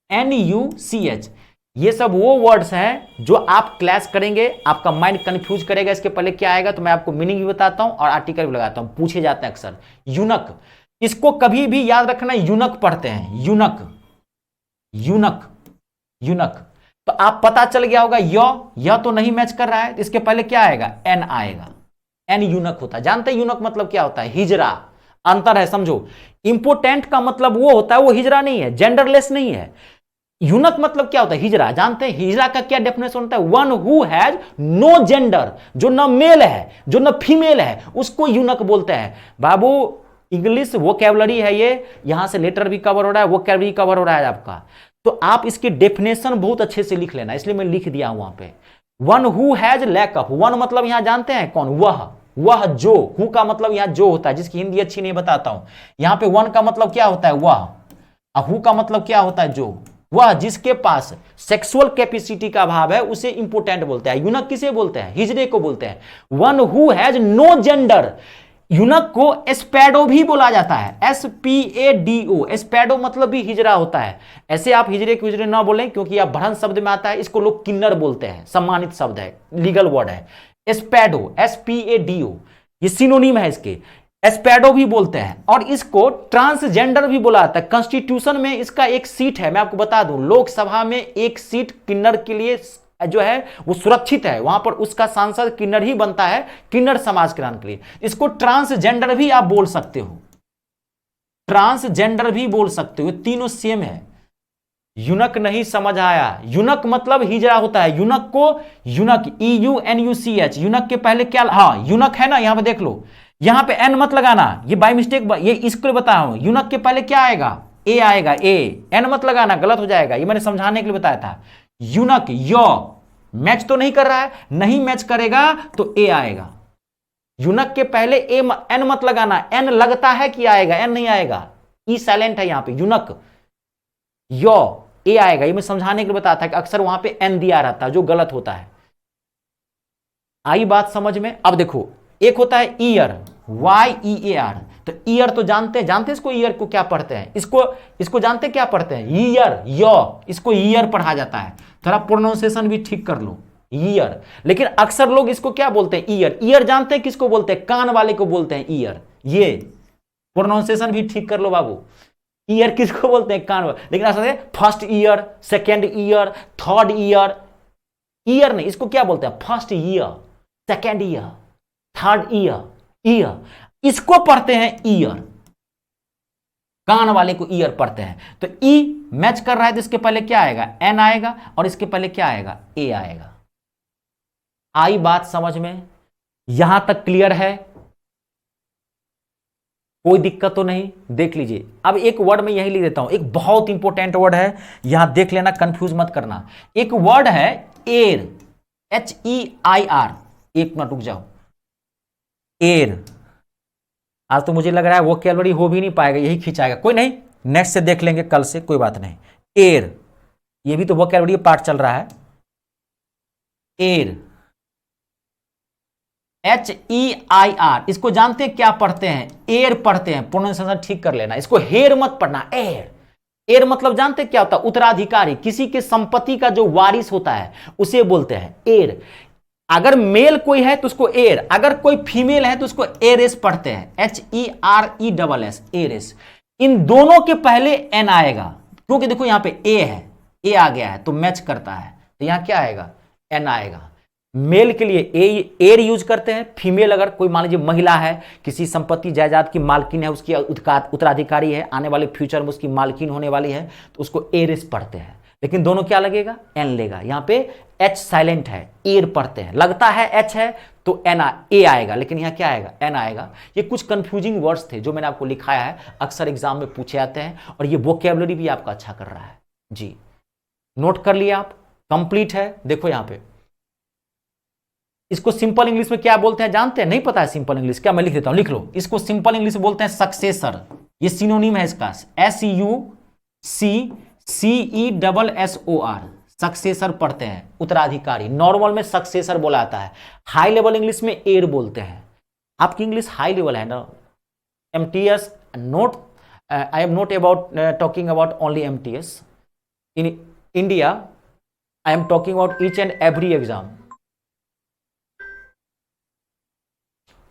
EUNUCH। ये सब वो वर्ड्स हैं जो आप क्लास करेंगे, आपका माइंड कंफ्यूज करेगा। इसके पहले क्या आएगा तो मैं आपको मीनिंग भी बताता हूं और आर्टिकल भी लगाता हूं, पूछे जाते हैं अक्सर। यूनक, इसको कभी भी याद रखना, यूनक पढ़ते हैं, यूनक, यूनक, यूनक। तो आप पता चल गया होगा, यह तो नहीं मैच कर रहा है, इसके पहले क्या आएगा? एन आएगा। एन यूनक होता है, जानते हैं यूनक मतलब क्या होता है? हिजरा, अंतर है, समझो। इंपोर्टेंट का मतलब वो होता है, वो हिजरा नहीं है, जेंडरलेस नहीं है। यूनक मतलब क्या होता है? हिजरा। जानते हैं हिजरा का क्या डेफिनेशन होता है? One who has no gender, जो न मेल है जो न फीमेल है, उसको यूनक बोलते हैं। बाबू इंग्लिश वोकैबुलरी है ये, यहां से लेटर भी कवर हो रहा है, वोकैबुलरी कवर हो रहा है आपका। तो आप इसकी डेफिनेशन बहुत अच्छे से लिख लेना, इसलिए मैं लिख दिया वहां पे। One who has lack of, one मतलब यहां जानते हैं कौन? वह जो। हु का मतलब यहां जो होता है, जिसकी हिंदी अच्छी नहीं बताता हूं। यहां पे वन का मतलब क्या होता है? वह। और हु का मतलब क्या होता है? जो। वह जिसके पास सेक्सुअल कैपेसिटी का अभाव है उसे इंपोर्टेंट बोलते हैं। यूनक किसे बोलते हैं? हिजड़े को बोलते हैं। One who has no gender, eunuch को स्पैडो भी बोला जाता है, SPADO। स्पैडो मतलब भी हिजड़ा होता है। ऐसे आप हिजड़े के हिजड़े ना बोलें, क्योंकि आप भ्रंश शब्द में आता है, इसको लोग किन्नर बोलते हैं, सम्मानित शब्द है, लीगल वर्ड है। स्पैडो, SPADO, ये सिनोनिम है इसके। एस्पेडो भी बोलते हैं, और इसको ट्रांसजेंडर भी बोला जाता है। कॉन्स्टिट्यूशन में इसका एक सीट है, मैं आपको बता दूं, लोकसभा में एक सीट किन्नर के लिए जो है वो सुरक्षित है, वहां पर उसका सांसद किन्नर ही बनता है, किन्नर समाज कल्याण के लिए। इसको ट्रांसजेंडर भी आप बोल सकते हो, ट्रांसजेंडर भी बोल सकते हो, तीनों सेम है। यूनक नहीं समझ आया? यूनक मतलब हिजड़ा होता है। यूनक को यूनक, EUNUCH, यूनक के पहले क्या? हाँ यूनक है ना, यहां पे देख लो, यहां पे एन मत लगाना, ये बाय मिस्टेक, ये इसको बता रहा हूं। यूनक के पहले क्या आएगा? ए आएगा, ए। एन मत लगाना, गलत हो जाएगा, ये मैंने समझाने के लिए बताया था। यूनक यो मैच तो नहीं कर रहा है, नहीं मैच करेगा तो ए आएगा। यूनक के पहले एन मत लगाना, एन लगता है कि आएगा, एन नहीं आएगा, ई साइलेंट है यहां पे। यूनक यो ए आएगा, ये मैं समझाने के लिए बताया था कि अक्सर वहां पे एन दिया रहता है, जो गलत होता है। आई बात समझ में? अब देखो, एक होता है ईयर, YEAR। तो ईयर तो जानते हैं इसको, ईयर को क्या पढ़ते हैं? इसको जानते क्या पढ़ते हैं? ईयर, यो, इसको ईयर पढ़ा जाता है। थोड़ा प्रोनाउंसिएशन भी ठीक कर लो, ईयर। लेकिन अक्सर लोग इसको क्या बोलते हैं? ईयर। ईयर जानते हैं किसको बोलते हैं? कान वाले को बोलते हैं ईयर। ये प्रोनाउंसिएशन भी ठीक कर लो बाबू, ईयर किसको बोलते हैं? कान वाले। लेकिन ऐसा first year, second year, third year, year नहीं, इसको क्या बोलते हैं? First year, second year, third year, year, इसको पढ़ते हैं ईयर। कान वाले को ईयर पढ़ते हैं। तो ई मैच कर रहा है तो इसके पहले क्या आएगा? एन आएगा, और इसके पहले क्या आएगा? ए आएगा। आई बात समझ में? यहां तक क्लियर है? कोई दिक्कत तो नहीं? देख लीजिए। अब एक वर्ड में यही लिख देता हूं, एक बहुत इंपॉर्टेंट वर्ड है, यहां देख लेना, कंफ्यूज मत करना। एक वर्ड है एयर, HEIR। एक मिनट रुक जाओ। एयर, आज तो मुझे लग रहा है वोकैबुलरी हो भी नहीं पाएगा, यही खिंचाएगा। कोई नहीं, नेक्स्ट से देख लेंगे, कल से, कोई बात नहीं। एयर, ये भी तो वोकैबुलरी पार्ट चल रहा है। एयर, HEIR, इसको जानते हैं क्या पढ़ते हैं? एयर पढ़ते हैं। प्रोनाउंसिएशन ठीक कर लेना, इसको हेयर मत पढ़ना, एयर। एयर मतलब जानते हैं क्या होता है? उत्तराधिकारी, किसी के संपत्ति का जो वारिस होता है उसे बोलते हैं एयर। अगर मेल कोई है तो उसको एयर, अगर कोई फीमेल है तो उसको एरेस पढ़ते हैं, HERESS, एरेस। इन दोनों के पहले एन आएगा, क्योंकि देखो यहां पे ए है, ए आ गया है तो मैच करता है, तो यहां क्या आएगा? एन आएगा। मेल के लिए एयर यूज करते हैं, फीमेल अगर कोई मान लीजिए महिला है, किसी संपत्ति जायदाद की मालकिन है, उसकी उत्तराधिकारी है, आने वाले फ्यूचर में उसकी मालकिन होने वाली है, तो उसको एरेस पढ़ते हैं। लेकिन दोनों क्या लगेगा? एन लेगा। यहां पे एच साइलेंट है, एयर पढ़ते हैं, लगता है एच है तो ए आएगा, लेकिन यहां क्या आएगा? एन आएगा। ये कुछ कंफ्यूजिंग वर्ड्स थे जो मैंने आपको लिखाया है, अक्सर एग्जाम में पूछे जाते हैं, और ये वोकैबुलरी भी आपका अच्छा कर रहा है जी। नोट कर लिया आप? कंप्लीट है। देखो यहां पे इसको सिंपल इंग्लिश में क्या बोलते हैं जानते हैं? नहीं पता है सिंपल इंग्लिश क्या? मैं लिख देता हूं, लिख लो। इसको सिंपल इंग्लिश में बोलते हैं सक्सेसर। ये सिनोनिम है इसका, SUCCESSOR, सक्सेसर पढ़ते हैं, उत्तराधिकारी। नॉर्मल में सक्सेसर बोला जाता है, हाई लेवल इंग्लिश में एयर बोलते हैं। आपकी इंग्लिश हाई लेवल है ना? MTS note, I am not about talking about only MTS in India, I am talking about each and every exam.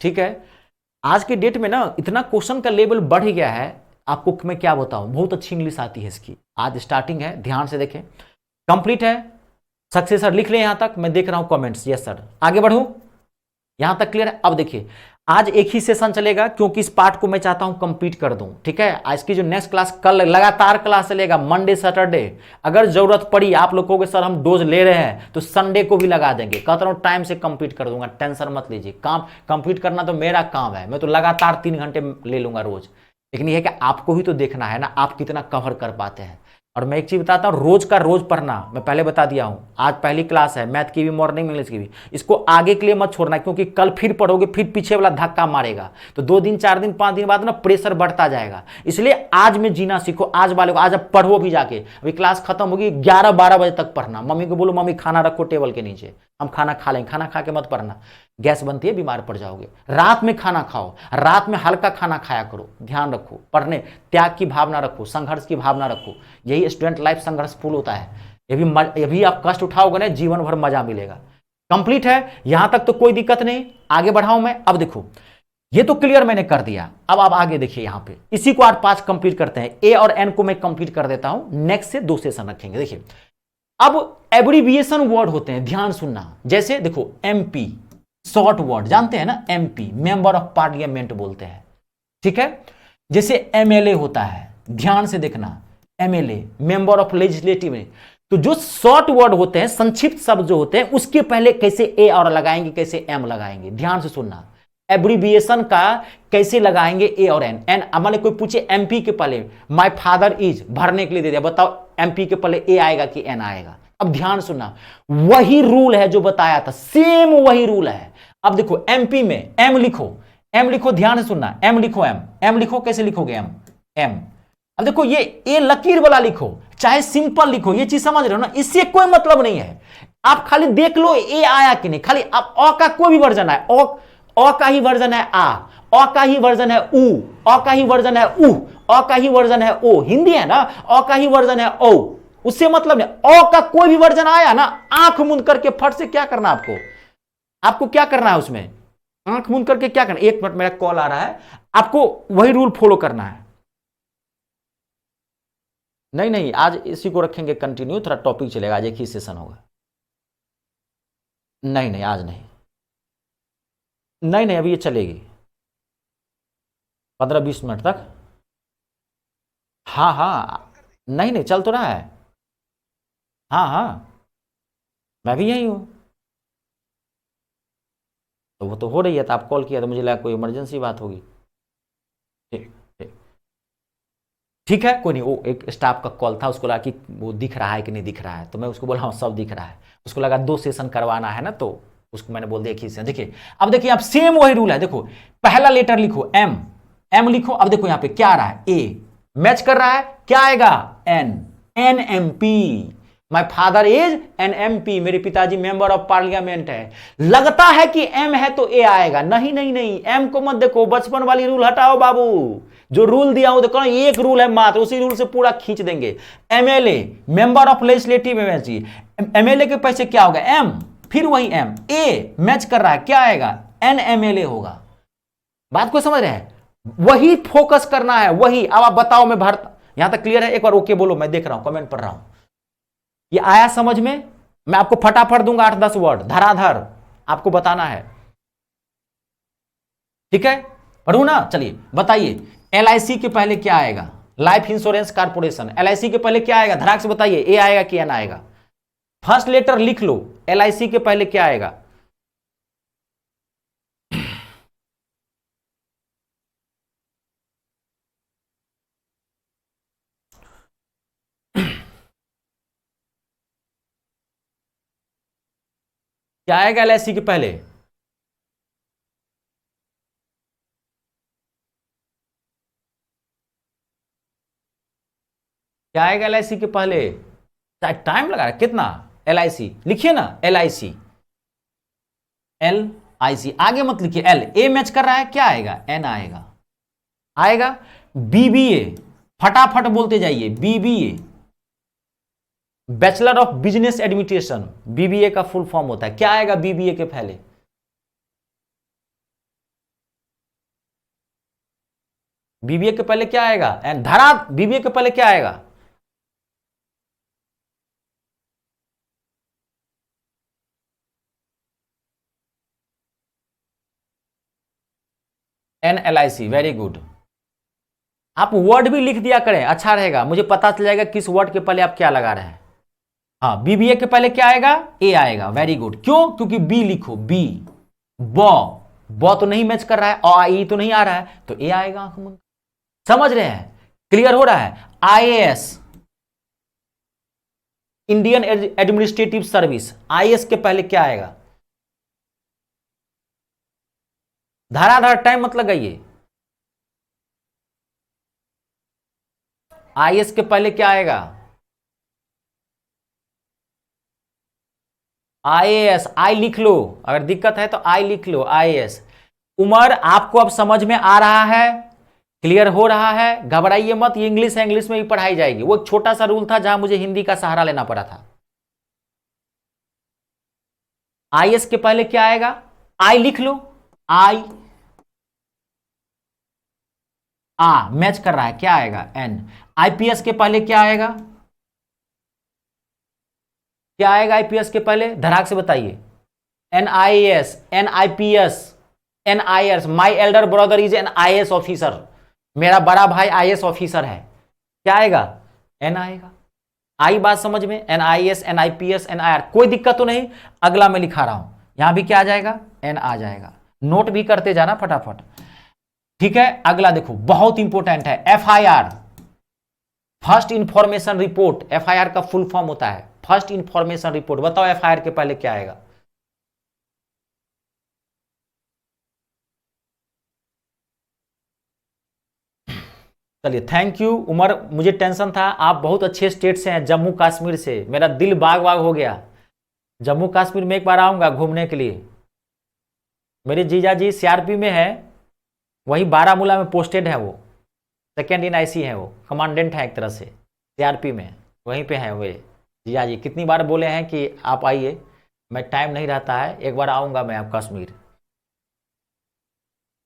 ठीक है, आज के डेट में ना इतना क्वेश्चन का लेवल बढ़ गया है, आपको मैं क्या बताऊं, बहुत अच्छी इंग्लिश आती है इसकी। आज स्टार्टिंग है, ध्यान से देखें। कंप्लीट है, सक्सेसर लिख लें यहां तक। मैं देख रहा हूं कमेंट्स, यस सर। आगे बढ़ूं, यहां तक क्लियर है? अब देखिए, आज एक ही सेशन चलेगा क्योंकि इस पार्ट को मैं चाहता हूं कंप्लीट कर दूं, ठीक है। आज की जो नेक्स्ट क्लास, कल लगातार क्लास चलेगा, मंडे सैटरडे। अगर जरूरत पड़ी आप लोगों के सर हम डोज ले रहे हैं तो संडे को भी लगा देंगे। कहता हूं टाइम से कंप्लीट कर दूंगा, टेंशन मत लीजिए। काम कंप्लीट करना तो मेरा काम है, मैं तो लगातार 3 घंटे ले लूंगा रोज। लेकिन यह है कि आपको भी तो देखना है ना, आप कितना कवर कर पाते हैं। और मैं एक चीज बताता हूं, रोज का रोज पढ़ना, मैं पहले बता दिया हूं। आज पहली क्लास है, मैथ की भी, मॉर्निंग इंग्लिश की भी। इसको आगे के लिए मत छोड़ना, क्योंकि कल फिर पढ़ोगे, फिर पीछे वाला धक्का मारेगा, तो 2 दिन 4 दिन 5 दिन बाद ना प्रेशर बढ़ता जाएगा। इसलिए आज में जीना सीखो, आज वाले को आज अब पढ़ो भी जाके। अभी क्लास खत्म होगी, 11-12 बजे तक पढ़ना। मम्मी को बोलो मम्मी खाना रखो टेबल के नीचे, हम खाना खा लेंगे। खाना खा के मत पढ़ना, गैस बनती है, बीमार पड़ जाओगे। रात में खाना खाओ, रात में हल्का खाना खाया करो, ध्यान रखो। पढ़ने त्याग की भावना रखो, संघर्ष की भावना रखो। यही स्टूडेंट लाइफ संघर्षपूर्ण होता है। ये भी आप कष्ट उठाओगे ना, जीवन भर मजा मिलेगा। कंप्लीट है, यहां तक तो कोई दिक्कत नहीं। आगे बढ़ाऊं मैं, अब देखो ये तो क्लियर मैंने कर दिया। अब आप आगे देखिए, यहां पे इसी को 8-5 कंप्लीट करते हैं। ए और एन को मैं कंप्लीट कर देता हूं, नेक्स्ट से 2 सेशन रखेंगे। देखिए अब एब्रिविएशन वर्ड होते हैं, ध्यान सुनना। जैसे देखो एमपी, शॉर्ट वर्ड जानते हैं ना, एमपी मेंबर ऑफ पार्लियामेंट बोलते हैं, ठीक है। जैसे एमएलए होता है, ध्यान से देखना, एमएलए मेंबर ऑफ लेजिस्लेटिव। तो जो शॉर्ट वर्ड होते हैं, संक्षिप्त शब्द जो होते हैं, उसके पहले कैसे ए और लगाएंगे, कैसे एम लगाएंगे, ध्यान से सुनना। एब्रिविएशन का कैसे लगाएंगे ए और एन। एन मान कोई पूछे एमपी के पहले माय फादर इज, भरने के लिए दे दिया, बताओ एमपी के पहले ए आएगा कि एन आएगा। अब ध्यान सुनना, वही रूल है जो बताया था, सेम वही रूल है। अब देखो एमपी में एम लिखो, एम लिखो, ध्यान से सुनना, एम लिखो, एम लिखो, कैसे लिखोगे एम, एम। अब देखो ये ए लकीर वाला लिखो, चाहे सिंपल लिखो, ये चीज समझ रहे हो ना, इससे कोई मतलब नहीं है। आप खाली देख लो ए आया कि नहीं, खाली आप अ का कोई भी वर्जन है, अ का ही वर्जन है आ, अ का ही वर्जन है उ, अ का ही वर्जन है उ, अ का ही वर्जन है ओ, हिंदी है ना, अ का ही वर्जन है ओ, उससे मतलब नहीं। अ का कोई भी वर्जन आया ना, आंख मूंद करके फट से क्या करना आपको, आपको क्या करना है उसमें, आंख मूंद करके क्या करना। 1 मिनट मेरा कॉल आ रहा है, आपको वही रूल फॉलो करना है। नहीं नहीं, आज इसी को रखेंगे कंटिन्यू, थोड़ा टॉपिक चलेगा, आज एक ही सेशन होगा। नहीं नहीं आज नहीं, नहीं नहीं, अभी ये चलेगी 15-20 मिनट तक। हाँ हाँ, नहीं नहीं, चल तो रहा है। हाँ हाँ, मैं भी यही हूँ। तो वो तो हो रही है, तो आप कॉल किया तो मुझे लगा कोई इमरजेंसी बात होगी। ठीक ठीक, ठीक है, कोई नहीं। वो एक स्टाफ का कॉल था, उसको लगा कि वो दिख रहा है कि नहीं दिख रहा है, तो मैं उसको बोला हाँ सब दिख रहा है। उसको लगा 2 सेशन करवाना है ना, तो उसको मैंने बोल दिया कि देखिए। अब देखिए आप सेम वही रूल है, देखो पहला लेटर लिखो एम, एम लिखो। अब देखो यहां पे क्या आ रहा है, ए मैच कर रहा है, क्या आएगा an, an M P. My father is an M P, मेरे पिताजी मेंबर ऑफ पार्लियामेंट है। लगता है कि एम है तो ए आएगा, नहीं नहीं नहीं, एम को मत देखो, बचपन वाली रूल हटाओ बाबू। जो रूल दिया हूं देखो, एक रूल है मात्र, उसी रूल से पूरा खींच देंगे। MLA member of legislative agency, MLA के पैसे क्या होगा एम, फिर वही एम, ए मैच कर रहा है, क्या आएगा एन एमएलए होगा। बात को समझ रहे हैं, वही फोकस करना है, वही। अब आप बताओ, मैं भारत, यहां तक क्लियर है, एक बार ओके बोलो, मैं देख रहा हूं, कमेंट पढ़ रहा हूं। ये आया समझ में, मैं आपको फटाफट दूंगा 8-10 वर्ड धराधर, आपको बताना है, ठीक है। पढ़ू ना, चलिए बताइए। एलआईसी के पहले क्या आएगा, लाइफ इंश्योरेंस कारपोरेशन। एलआईसी के पहले क्या आएगा, धड़ाक से बताइए, ए आएगा कि एन आएगा। फर्स्ट लेटर लिख लो, एलआईसी के पहले क्या आएगा, क्या आएगा एलआईसी के पहले, क्या आएगा एलआईसी के पहले। टाइम लगा रहा है कितना, एलआईसी लिखिए ना, एलआईसी, एल आई सी, आगे मत लिखिए एल, ए मैच कर रहा है, क्या आएगा एन आएगा, आएगा। बीबीए, फटाफट बोलते जाइए, BBA bachelor of business administration, BBA का फुल फॉर्म होता है, क्या आएगा बीबीए के पहले, बीबीए के पहले क्या आएगा एन, धरा, बीबीए के पहले क्या आएगा, NLIC, वेरी गुड। आप वर्ड भी लिख दिया करें, अच्छा रहेगा, मुझे पता चल जाएगा किस वर्ड के पहले आप क्या लगा रहे हैं। हाँ, BBA के पहले क्या आएगा? ए आएगा, वेरी गुड। क्यों? क्योंकि बी लिखो, बी। ब तो नहीं मैच कर रहा है, और ई तो नहीं आ रहा है, तो ए आएगा आंख बंद। समझ रहे हैं? क्लियर हो रहा है? IAS, Indian administrative service, IAS के पहले क्या आएगा? धाराधार टाइम मत लगाइए। IAS के पहले क्या आएगा? IAS, आई लिख लो, अगर दिक्कत है तो आई लिख लो, IAS। उमर, आपको अब समझ में आ रहा है? क्लियर हो रहा है? घबराइए मत, ये इंग्लिश है, इंग्लिश में भी पढ़ाई जाएगी। वो एक छोटा सा रूल था जहां मुझे हिंदी का सहारा लेना पड़ा था। IAS के पहले क्या आएगा? आई लिख लो, आई। मैच कर रहा है, क्या आएगा? N। IPS के पहले क्या आएगा? क्या आएगा IPS के पहले? धड़ाक से बताइए। NIAS, NIPS, NIS। My elder brother is an IAS officer. मेरा बड़ा भाई IAS ऑफिसर है। क्या आएगा? N आएगा। आई बात समझ में? NIS, NIPS, NIR, कोई दिक्कत तो नहीं। अगला मैं लिखा रहा हूं, यहां भी क्या आ जाएगा? N आ जाएगा। नोट भी करते जाना फटाफट, ठीक है? अगला देखो, बहुत इंपॉर्टेंट है, FIR, first information report. FIR का फुल फॉर्म होता है फर्स्ट इंफॉर्मेशन रिपोर्ट। बताओ FIR के पहले क्या आएगा? चलिए, थैंक यू उमर, मुझे टेंशन था, आप बहुत अच्छे स्टेट से हैं, जम्मू कश्मीर से, मेरा दिल बाग बाग हो गया। जम्मू कश्मीर में एक बार आऊंगा घूमने के लिए। मेरे जीजा जी CRP में है, वही बारामूला में पोस्टेड है, वो सेकेंड इन IC है, वो कमांडेंट है एक तरह से CRP में, वहीं पे है वे। जीजा जी कितनी बार बोले हैं कि आप आइए, मैं टाइम नहीं रहता है, एक बार आऊंगा मैं आप कश्मीर।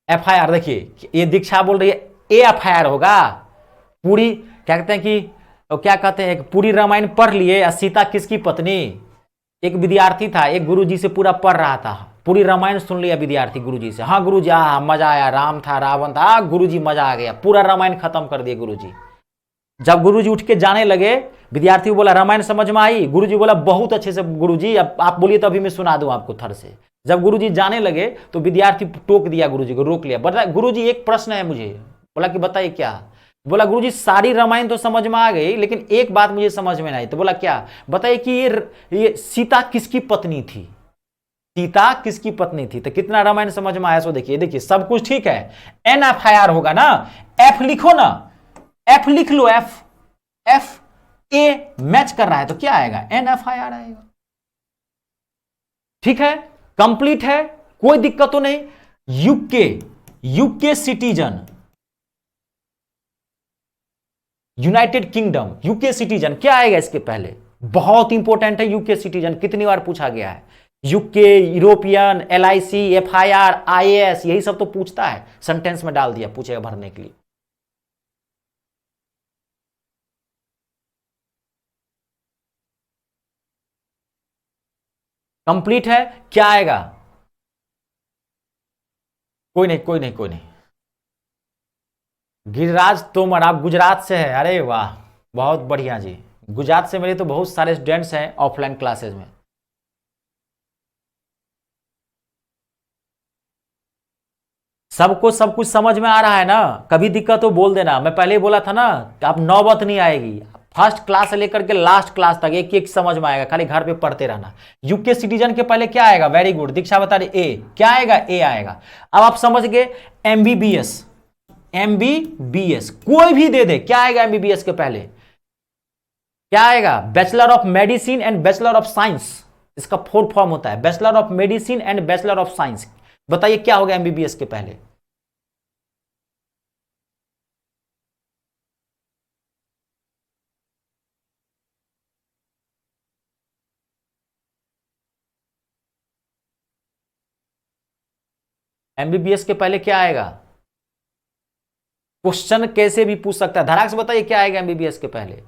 FIR देखिए, ये दीक्षा बोल रही है FIR होगा। पूरी क्या कहते हैं कि, क्या कहते हैं, पूरी रामायण पढ़ लिए, सीता किसकी पत्नी। एक विद्यार्थी था, एक गुरुजी से पूरा पढ़ रहा था, पूरी रामायण सुन लिया विद्यार्थी गुरुजी से। हाँ गुरुजी, मजा आया, राम था, रावण था, गुरुजी मजा आ गया, पूरा रामायण खत्म कर दिए गुरुजी। जब गुरुजी उठ के जाने लगे, विद्यार्थी को बोला रामायण समझ में आई? गुरुजी बोला बहुत अच्छे से गुरुजी, अब आप बोलिए तो अभी मैं सुना दूं आपको थर से। जब गुरुजी जाने लगे तो विद्यार्थी टोक दिया, गुरुजी को रोक लिया, बता गुरुजी एक प्रश्न है मुझे। बोला कि बताइए क्या? बोला गुरुजी सारी रामायण तो समझ में आ गई, लेकिन एक बात मुझे समझ में नहीं आई। तो बोला क्या? बताइए कि ये सीता किसकी पत्नी थी? सीता किसकी पत्नी थी? तो कितना रामायण समझ में आया? सो देखिए, देखिए सब कुछ ठीक है, NFIR होगा ना, F लिखो ना, F लिख लो, F A मैच कर रहा है तो क्या आएगा? NFIR आएगा। ठीक है, कंप्लीट है, कोई दिक्कत तो नहीं। UK citizen, United kingdom, UK citizen क्या आएगा इसके पहले? बहुत इंपॉर्टेंट है यूके सिटीजन, कितनी बार पूछा गया है। UK, European, LIC, FIR, IAS, यही सब तो पूछता है, सेंटेंस में डाल दिया पूछेगा भरने के लिए। कंप्लीट है, क्या आएगा? कोई नहीं, कोई नहीं, कोई नहीं। गिरिराज तोमर, आप गुजरात से हैं? अरे वाह, बहुत बढ़िया जी। गुजरात से मेरे तो बहुत सारे स्टूडेंट्स हैं ऑफलाइन क्लासेस में। सबको सब कुछ समझ में आ रहा है ना? कभी दिक्कत हो बोल देना, मैं पहले ही बोला था ना कि आप नौबत नहीं आएगी, फर्स्ट क्लास से लेकर के लास्ट क्लास तक एक एक समझ में आएगा, खाली घर पे पढ़ते रहना। यूके सिटीजन के पहले क्या आएगा? वेरी गुड, दीक्षा बता रही ए, क्या आएगा? ए आएगा। अब आप समझ गए। MBBS, MBBS कोई भी दे दे, क्या आएगा MBBS के पहले? क्या आएगा? Bachelor of medicine and bachelor of science, इसका फुल फॉर्म होता है bachelor of medicine and bachelor of science. बताइए क्या होगा MBBS के पहले? MBBS के पहले क्या आएगा? क्वेश्चन कैसे भी पूछ सकता है, धड़ाक से बताइए क्या आएगा MBBS के पहले?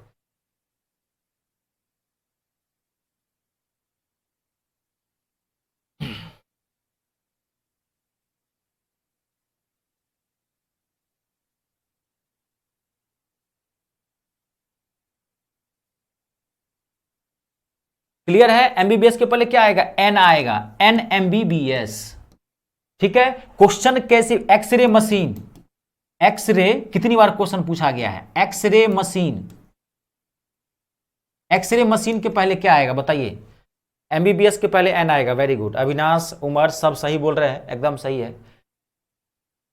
क्लियर है? एमबीबीएस के पहले क्या आएगा? एन आएगा, एन एमबीबीएस। ठीक है, क्वेश्चन कैसे? एक्सरे मशीन, एक्सरे कितनी बार क्वेश्चन पूछा गया है? एक्सरे मशीन, एक्सरे मशीन के पहले क्या आएगा बताइए? एमबीबीएस के पहले एन आएगा। वेरी गुड, अविनाश, उमर सब सही बोल रहे हैं, एकदम सही है।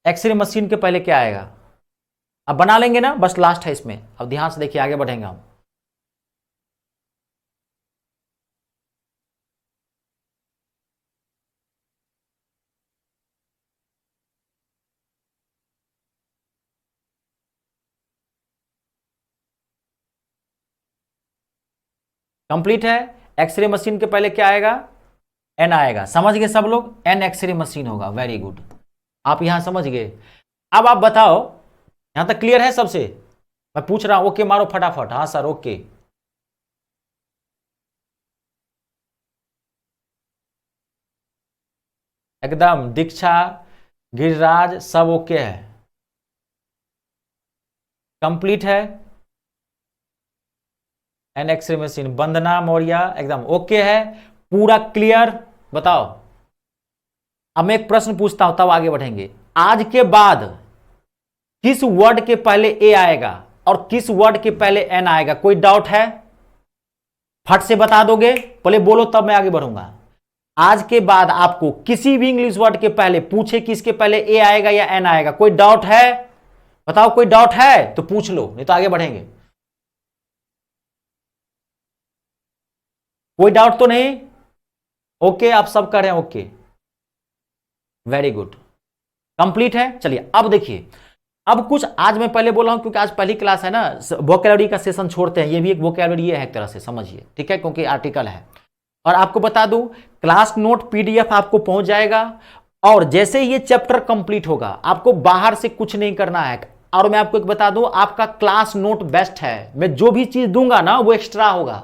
एक्सरे मशीन के पहले क्या आएगा? अब बना लेंगे ना, बस लास्ट है इसमें। अब ध्यान से देखिए, आगे बढ़ेंगे हम। कंप्लीट है। एक्सरे मशीन के पहले क्या आएगा? एन आएगा। समझ गए सब लोग? एन एक्सरे मशीन होगा। वेरी गुड, आप यहां समझ गए। अब आप बताओ, यहां तक क्लियर है सबसे? मैं पूछ रहा हूं, ओके मारो फटाफट। हाँ सर, ओके। एकदम। दीक्षा, गिरिराज, सब ओके है, कंप्लीट है। एन एक्सरे मशीन, वंदना मौर्य एकदम ओके है, पूरा क्लियर। बताओ, अब मैं एक प्रश्न पूछता हूं, तब आगे बढ़ेंगे। आज के बाद किस वर्ड के पहले ए आएगा और किस वर्ड के पहले एन आएगा? कोई डाउट है? फट से बता दोगे? पहले बोलो, तब मैं आगे बढ़ूंगा। आज के बाद आपको किसी भी इंग्लिश वर्ड के पहले पूछे कि इसके पहले ए आएगा या एन आएगा, कोई डाउट है? बताओ, कोई डाउट है तो पूछ लो, नहीं तो आगे बढ़ेंगे। कोई डाउट तो नहीं? ओके, आप सब कर रहे हैं, ओके, वेरी गुड, कंप्लीट है। चलिए अब देखिए, अब कुछ आज मैं पहले बोला हूं क्योंकि आज पहली क्लास है ना, वोकैबुलरी का सेशन छोड़ते हैं, ये भी एक वोकैबुलरी है एक तरह से, समझिए, ठीक है, क्योंकि आर्टिकल है। और आपको बता दूं, क्लास नोट पीडीएफ आपको पहुंच जाएगा, और जैसे ये चैप्टर कंप्लीट होगा आपको बाहर से कुछ नहीं करना है। और मैं आपको एक बता दूं, आपका क्लास नोट बेस्ट है, मैं जो भी चीज दूंगा ना वो एक्स्ट्रा होगा।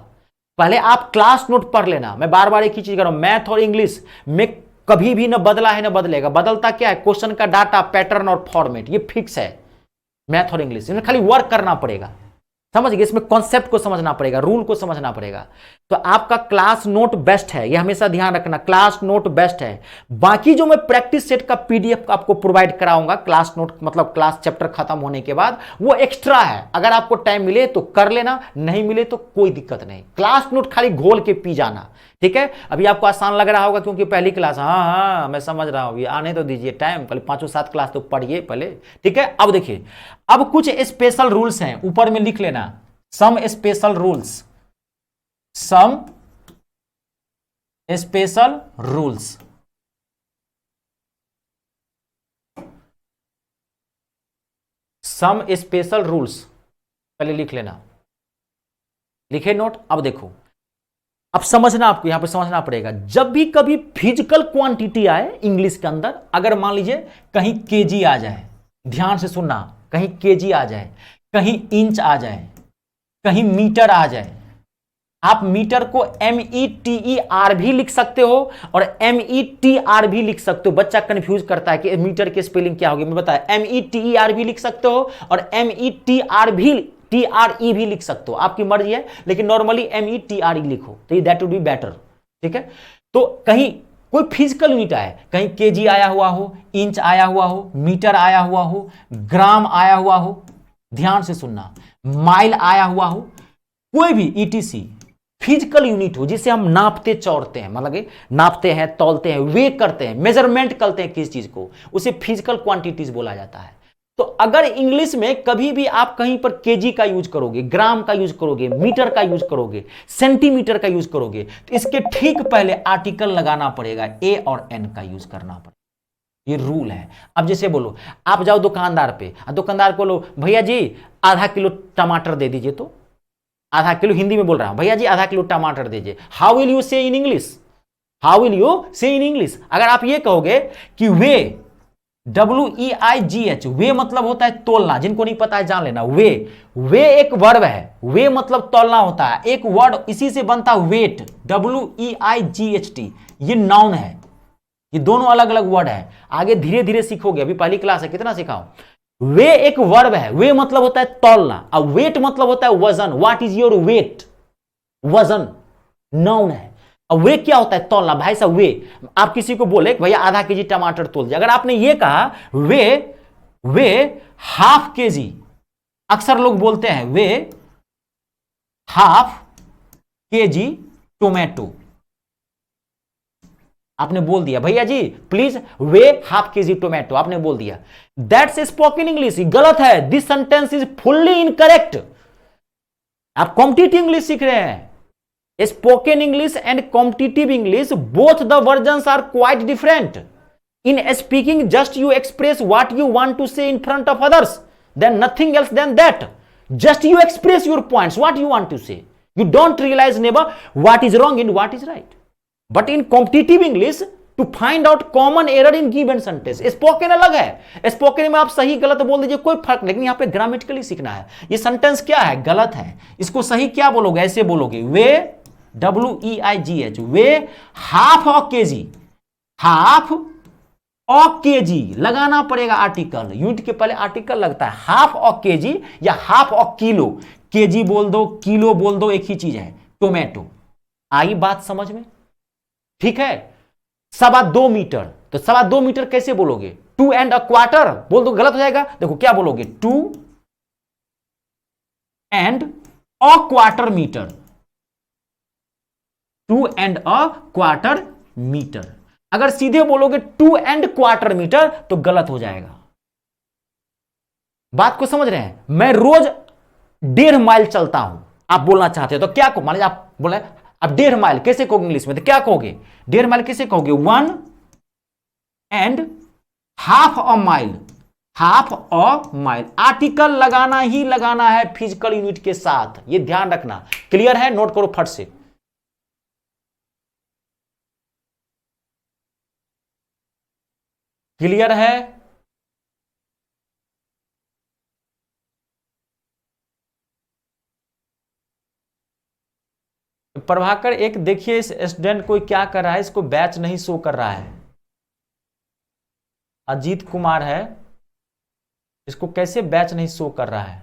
पहले आप क्लास नोट पढ़ लेना। मैं बार बार एक ही चीज कर रहा हूं, मैथ और इंग्लिश में कभी भी न बदला है न बदलेगा। बदलता क्या है? क्वेश्चन का डाटा, पैटर्न और फॉर्मेट, ये फिक्स है। मैथ और इंग्लिश इनमें खाली वर्क करना पड़ेगा, समझ गए? इसमें कॉन्सेप्ट को समझना पड़ेगा, रूल को समझना पड़ेगा। तो आपका क्लास नोट बेस्ट है, ये हमेशा ध्यान रखना, क्लास नोट बेस्ट है। बाकी जो मैं प्रैक्टिस सेट का पीडीएफ आपको प्रोवाइड कराऊंगा क्लास नोट, मतलब क्लास चैप्टर खत्म होने के बाद, वो एक्स्ट्रा है। अगर आपको टाइम मिले तो कर लेना, नहीं मिले तो कोई दिक्कत नहीं। क्लास नोट खाली घोल के पी जाना, ठीक है? अभी आपको आसान लग रहा होगा क्योंकि पहली क्लास, हाँ हाँ मैं समझ रहा हूं, ये आने तो दीजिए टाइम, कल 5-7 क्लास तो पढ़िए पहले, ठीक है? अब देखिए, अब कुछ स्पेशल रूल्स हैं, ऊपर में लिख लेना, some special rules, some special rules. Some special rules पहले लिख लेना, लिखे नोट? अब देखो, अब समझना, आपको यहां पे समझना पड़ेगा। जब भी कभी फिजिकल क्वांटिटी आए इंग्लिश के अंदर, अगर मान लीजिए कहीं केजी आ जाए, ध्यान से सुनना, कहीं केजी आ जाए, कहीं इंच आ जाए, कहीं मीटर आ जाए, आप मीटर को METER भी लिख सकते हो और METR भी लिख सकते हो। बच्चा कंफ्यूज करता है कि मीटर की स्पेलिंग क्या होगी, मैं बताया, METER भी लिख सकते हो और METR भी, TRE भी लिख सकते हो, आपकी मर्जी है, लेकिन नॉर्मली METRE लिखो तो दैट वुड बी बेटर, ठीक है? तो कहीं कोई फिजिकल यूनिट आए, कहीं केजी आया हुआ हो, इंच आया हुआ हो, मीटर आया हुआ हो, ग्राम आया हुआ हो, ध्यान से सुनना, माइल आया हुआ हो, कोई भी ETC फिजिकल यूनिट हो जिसे हम नापते चौड़ते हैं, मतलब नापते हैं, तौलते हैं, वे करते हैं, मेजरमेंट करते हैं किसी चीज को, उसे फिजिकल क्वांटिटीज बोला जाता है। तो अगर इंग्लिश में कभी भी आप कहीं पर केजी का यूज करोगे, ग्राम का यूज करोगे, मीटर का यूज करोगे, सेंटीमीटर का यूज करोगे, तो इसके ठीक पहले आर्टिकल लगाना पड़ेगा, ए और एन का यूज करना पड़ेगा, ये रूल है। अब जैसे बोलो, आप जाओ दुकानदार पे, दुकानदार को बोलो, भैया जी आधा किलो टमाटर दे दीजिए, तो आधा किलो, हिंदी में बोल रहा हूं, भैया जी आधा किलो टमाटर दीजिए। हाउ विल यू से in English? How will you से इन इंग्लिश? अगर आप ये कहोगे कि वे, WEIGH, वे मतलब होता है तोलना, जिनको नहीं पता है जान लेना, वे एक वर्ब है, वे मतलब तोलना होता है, एक वर्ड इसी से बनता है वेट, WEIGHT, ये नाउन है। ये दोनों अलग अलग वर्ड है, आगे धीरे धीरे सीखोगे, अभी पहली क्लास है, कितना सिखाऊं? वे एक वर्ब है, वे मतलब होता है तौलना, अब वेट मतलब होता है वजन। What is your weight? वजन, नाउन है। अब वे क्या होता है? तौलना। भाई साहब वे, आप किसी को बोले भैया आधा केजी टमाटर तोल दिया, अगर आपने ये कहा वे हाफ केजी, अक्सर लोग बोलते हैं वे हाफ केजी टोमेटो, आपने बोल दिया भैया जी please weigh half KG tomato, आपने बोल दिया। दैट्स स्पोकन इंग्लिश, गलत है। This sentence is fully incorrect. आप कॉम्पिटिटिव इंग्लिश सीख रहे हैं। Spoken English and competitive English, both the versions are quite different. In speaking just you express what you want to say in front of others, then nothing else than that. Just you express your points, what you want to say. You don't realize never what is wrong and what is right. But in competitive English, to find out common error in given sentence, spoken अलग है। स्पोकन में आप सही गलत बोल दीजिए, कोई फर्क नहीं, लेकिन यहाँ पे ग्रामेटिकली सीखना है। ये सेंटेंस क्या है? गलत है। इसको सही क्या बोलोगे? ऐसे बोलोगे वे WEIGH, way half of KG, half of KG लगाना पड़ेगा आर्टिकल, यूनिट के पहले आर्टिकल लगता है। हाफ ऑफ केजी या हाफ ऑफ किलो, केजी बोल दो किलो बोल दो एक ही चीज है, टोमेटो। आई बात समझ में? ठीक है। 2.25 मीटर, तो 2.25 मीटर कैसे बोलोगे? 2 and a quarter बोल दो, गलत हो जाएगा। देखो क्या बोलोगे? 2 and a quarter metre, 2 and a quarter metre. अगर सीधे बोलोगे 2 and quarter मीटर तो गलत हो जाएगा। बात को समझ रहे हैं? मैं रोज 1.5 माइल चलता हूं, आप बोलना चाहते हो तो क्या मान लीजिए आप बोले अब 1.5 माइल कैसे कहोगे इंग्लिश में? तो क्या कहोगे? 1.5 माइल कैसे कहोगे? 1 and half a mile, half a mile. Article लगाना ही लगाना है फिजिकल यूनिट के साथ, ये ध्यान रखना। क्लियर है? नोट करो फट से। क्लियर है? प्रभाकर एक देखिए इस स्टूडेंट को क्या कर रहा है, इसको बैच नहीं शो कर रहा है। अजीत कुमार है, इसको कैसे बैच नहीं शो कर रहा है?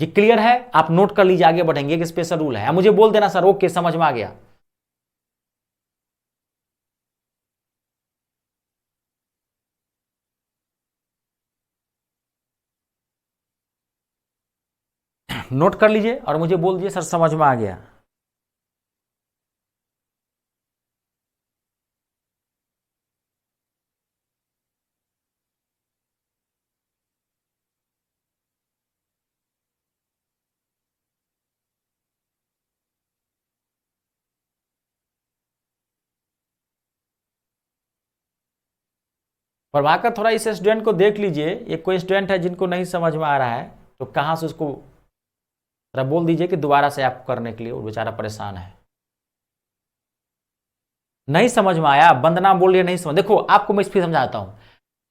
ये क्लियर है? आप नोट कर लीजिए, आगे बढ़ेंगे। एक स्पेशल रूल है, मुझे बोल देना सर ओके समझ में आ गया। नोट कर लीजिए और मुझे बोल दीजिए सर समझ में आ गया। प्रभाकर थोड़ा इस स्टूडेंट को देख लीजिए, ये कोई स्टूडेंट है जिनको नहीं समझ में आ रहा है तो कहां से उसको जरा बोल दीजिए कि दोबारा से आपको करने के लिए, वो बेचारा परेशान है। नहीं समझ में आया? वंदना बोल रही है नहीं समझ। देखो आपको मैं फिर समझाता हूं।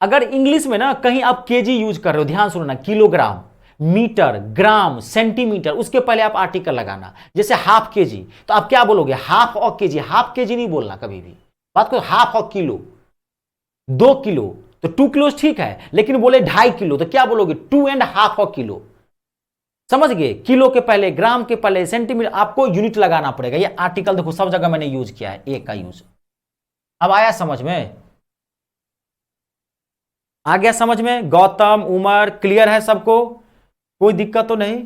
अगर इंग्लिश में ना कहीं आप केजी यूज कर रहे हो, ध्यान सुनना, किलोग्राम, मीटर, ग्राम, सेंटीमीटर, उसके पहले आप आर्टिकल लगाना। जैसे हाफ केजी तो आप क्या बोलोगे? Half of KG. Half KG नहीं बोलना कभी भी, बात करो हाफ ऑफ किलो। 2 किलो तो 2 किलो ठीक है, लेकिन बोले 2.5 किलो तो क्या बोलोगे? 2.5 ऑफ किलो। समझ गए? किलो के पहले, ग्राम के पहले, सेंटीमीटर, आपको यूनिट लगाना पड़ेगा। ये आर्टिकल देखो सब जगह मैंने यूज किया है, एक का यूज। अब आया समझ में? आ गया समझ में? गौतम, उमर, क्लियर है सबको? कोई दिक्कत तो नहीं?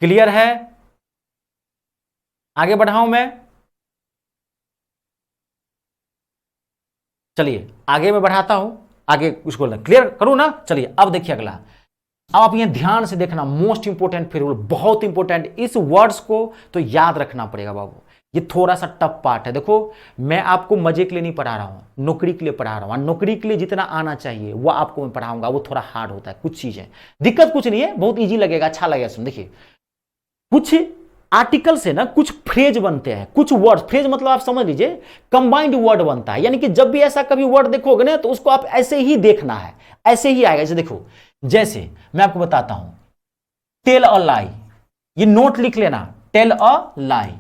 क्लियर है? आगे बढ़ाऊं मैं? चलिए आगे मैं बढ़ाता हूं, आगे उसको क्लियर करूं ना। चलिए अब देखिए अगला। अब आप ये ध्यान से देखना, मोस्ट इंपोर्टेंट फिर बहुत इंपोर्टेंट, इस वर्ड्स को तो याद रखना पड़ेगा बाबू। ये थोड़ा सा टफ पार्ट है। देखो मैं आपको मजे के लिए नहीं पढ़ा रहा हूं, नौकरी के लिए पढ़ा रहा हूं। नौकरी के लिए जितना आना चाहिए वो आपको मैं पढ़ाऊंगा, वो थोड़ा हार्ड होता है कुछ चीजें। दिक्कत कुछ नहीं है, बहुत ईजी लगेगा, अच्छा लगेगा। सुन देखिए, कुछ आर्टिकल से ना कुछ फ्रेज बनते हैं, कुछ वर्ड। फ्रेज मतलब आप समझ लीजिए कंबाइंड वर्ड बनता है, यानी कि जब भी ऐसा कभी वर्ड देखोगे ना तो उसको आप ऐसे ही देखना है, ऐसे ही आएगा। जैसे देखो, जैसे मैं आपको बताता हूं, टेल अ लाई, ये नोट लिख लेना, टेल अ लाई,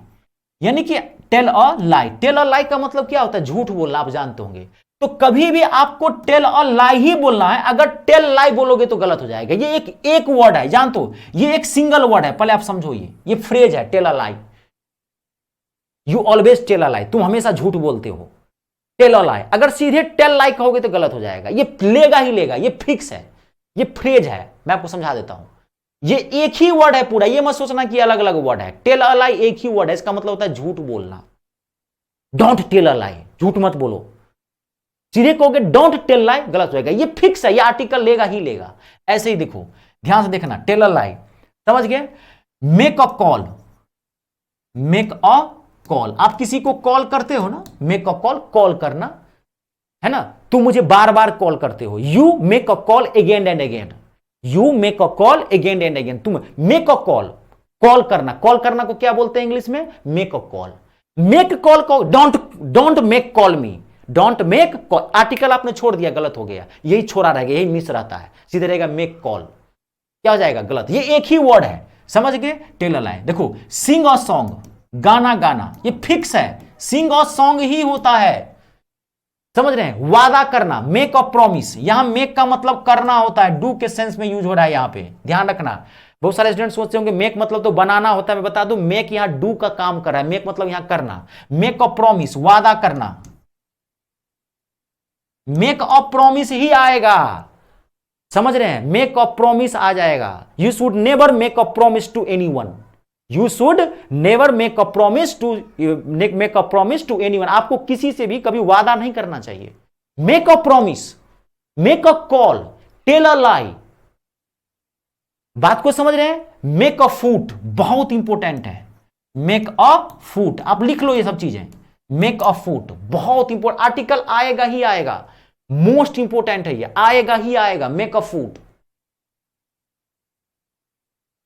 यानी कि tell a lie. Tell a लाई का मतलब क्या होता है? झूठ बोलना, आप जानते होंगे। तो कभी भी आपको टेल अ लाई ही बोलना है। अगर टेल लाई बोलोगे तो गलत हो जाएगा। ये एक वर्ड है, जानते हो, ये एक सिंगल वर्ड है, पहले आप समझो। ये फ्रेज है, tell a lie. You always tell a lie, तुम हमेशा झूठ बोलते हो। टेल अ लाई, अगर सीधे टेल लाई कहोगे तो गलत हो जाएगा। ये लेगा ही लेगा, ये फिक्स है, ये फ्रेज है। मैं आपको समझा देता हूं, ये एक ही वर्ड है पूरा। ये मत सोचना कि अलग अलग वर्ड है। टेल अ लाई एक ही वर्ड है, इसका मतलब होता है झूठ बोलना। डोंट टेल अ लाई, झूठ मत बोलो। सीधे कहोगे डोंट टेल लाई, गलत हो जाएगा। ये फिक्स है, ये आर्टिकल लेगा ही लेगा। ऐसे ही देखो, ध्यान से देखना, टेल अ लाई, समझ गए? Make a call, make a call, आप किसी को कॉल करते हो ना, मेक अ कॉल, कॉल करना, है ना? तुम मुझे बार बार कॉल करते हो, you make a call again and again, you make a call again and again. तुम मेक अ कॉल, कॉल करना, कॉल करना को क्या बोलते हैं इंग्लिश में? Make a call. Make call को don't, don't make call me, don't make call, article आपने छोड़ दिया, गलत हो गया। यही छोड़ा रहेगा, यही मिस रहता है, सीधे रहेगा मेक कॉल, क्या हो जाएगा? गलत। ये एक ही वर्ड है, समझ गए? टेल अ लाई। देखो, सिंग अ सॉन्ग, गाना गाना, ये फिक्स है, सिंग अ सॉन्ग ही होता है, समझ रहे हैं? वादा करना, मेक अ प्रॉमिस, यहां मेक का मतलब करना होता है, डू के सेंस में यूज हो रहा है यहां पे, ध्यान रखना। बहुत सारे स्टूडेंट सोचते होंगे मेक मतलब तो बनाना होता है, मैं बता दूं मेक यहां डू का काम कर रहा है, मेक मतलब यहां करना। मेक अ प्रॉमिस, वादा करना, मेक अ प्रॉमिस ही आएगा, समझ रहे हैं? मेक अ प्रॉमिस आ जाएगा। You should never make a promise to anyone, you should never make a promise to, make a promise to anyone, आपको किसी से भी कभी वादा नहीं करना चाहिए। Make a promise, make a call, tell a lie, बात को समझ रहे हैं? मेक अ फूट, बहुत इंपॉर्टेंट है, मेक अ फूट, आप लिख लो ये सब चीजें। मेक अ फूट बहुत इंपॉर्टेंट, आर्टिकल आएगा ही आएगा, मोस्ट इंपॉर्टेंट है ये, आएगा ही आएगा। मेक अ फूट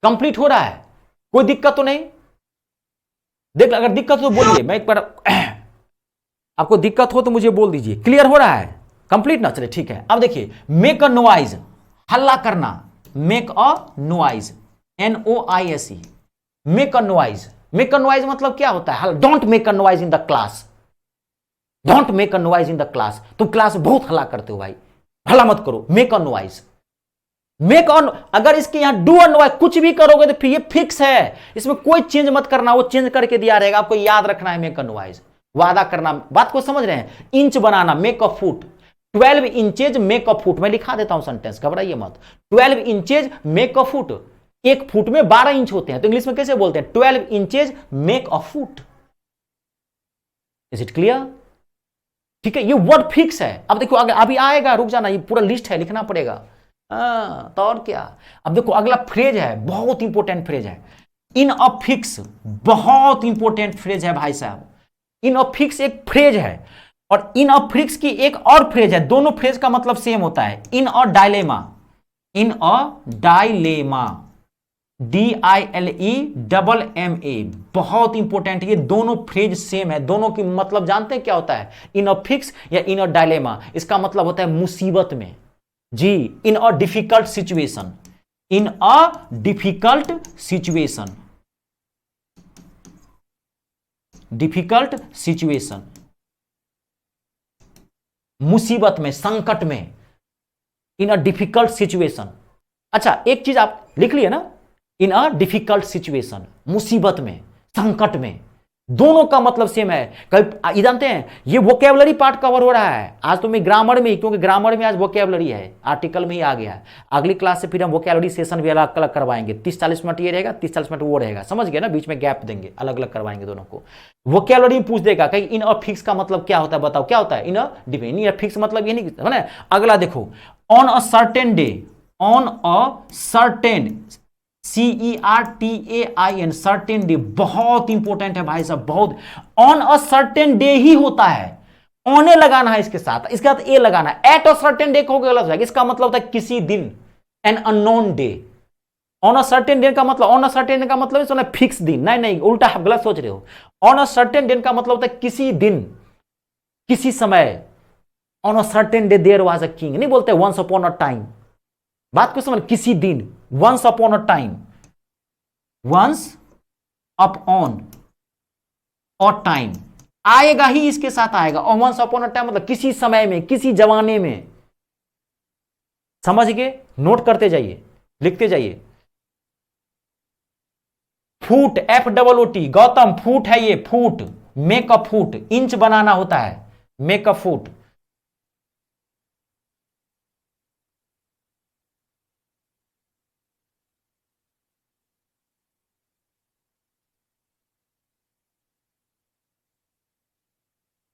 कंप्लीट हो रहा है, कोई दिक्कत तो नहीं? देख, अगर दिक्कत हो तो बोलिए, मैं एक बार आपको दिक्कत हो तो मुझे बोल दीजिए। क्लियर हो रहा है? कंप्लीट ना, चले ठीक है। अब देखिए, मेक अ नॉइज, हल्ला करना, make a noise, NOISE, make a noise. Make a noise मतलब क्या होता है? Don't make a noise in the class, don't make a noise in the class, तुम क्लास में बहुत हल्ला करते हो भाई, हल्ला मत करो, make a noise. Make on, अगर इसके यहां डू और कुछ भी करोगे तो फिर ये फिक्स है, इसमें कोई चेंज मत करना, वो चेंज करके दिया रहेगा, आपको याद रखना है। मेक अ नॉइज, वादा करना, बात को समझ रहे हैं? Inch banana, make a foot, 12 inches make a foot, मैं लिखा देता हूं सेंटेंस, घबराइए मत। 12 इंचेज मेक अ फुट, एक फुट में 12 इंच होते हैं, तो इंग्लिश में कैसे बोलते हैं? 12 inches make a foot. Is it clear? ठीक है, ये वर्ड फिक्स है। अब देखो अभी आएगा, रुक जाना, ये पूरा लिस्ट है, लिखना पड़ेगा। तो और क्या? अब देखो अगला फ्रेज है, बहुत इंपॉर्टेंट फ्रेज है, इन अ फिक्स, बहुत इंपॉर्टेंट फ्रेज है भाई साहब। इन अ फिक्स एक फ्रेज है, और इन अ फिक्स की एक और फ्रेज है, दोनों फ्रेज का मतलब सेम होता है। In a dilemma, in a dilemma, DILEMMA, बहुत इंपॉर्टेंट, ये दोनों फ्रेज सेम है, दोनों की मतलब जानते हैं क्या होता है? इन अ फिक्स या इन अ डायलेमा, इसका मतलब होता है मुसीबत में जी, in a difficult situation, in a difficult situation, difficult situation, मुसीबत में, संकट में, इन अ डिफिकल्ट सिचुएशन। अच्छा, एक चीज आप लिख लिए ना, इन अ डिफिकल्ट सिचुएशन, मुसीबत में, संकट में, दोनों का मतलब सेम है। कभी जानते हैं, ये वोकेबलरी पार्ट कवर हो रहा है आज तो मैं ग्रामर में ही, क्योंकि ग्रामर में आज वोकेबलरी है, आर्टिकल में ही आ गया है। अगली क्लास से फिर हम वोकेबलरी सेशन भी अलग अलग करवाएंगे, 30-40 मिनट ये रहेगा, 30-40 मिनट वो रहेगा, समझ गए ना? बीच में गैप देंगे, अलग अलग करवाएंगे दोनों को। वोकेबलरी में पूछ देगा कहीं इन अ फिक्स का मतलब क्या होता है, बताओ क्या होता है? In a depend, in a fix मतलब ये नहीं है ना। अगला देखो, on a certain day, on a certain, CERTAIN, certain day, बहुत इंपॉर्टेंट है भाई साहब, बहुत। ऑन अ सर्टेन डे ही होता है, ऑने लगाना है इसके साथ, इसके साथ ए लगाना है। एट अ सर्टेन डे कहोगे गलत हो जाएगा, इसका मतलब होता है किसी दिन, an unknown day. On a certain day का मतलब, ऑन अ सर्टेन डे का मतलब फिक्स दिन, नहीं नहीं, उल्टा आप गलत सोच रहे हो। ऑन अ सर्टेन डे का मतलब होता है किसी दिन, किसी समय। On a certain day there was a king, नहीं बोलते वंस अपॉन अ टाइम, बात को समझ, किसी दिन, once upon a time, once upon और टाइम आएगा ही इसके साथ आएगा। और वंस अपॉन अ टाइम मतलब किसी समय में, किसी जमाने में। समझ गए? नोट करते जाइए, लिखते जाइए। फूट, FOOT, गौतम फूट है ये, फूट, मेक अ फूट, इंच बनाना होता है, मेक अ फूट।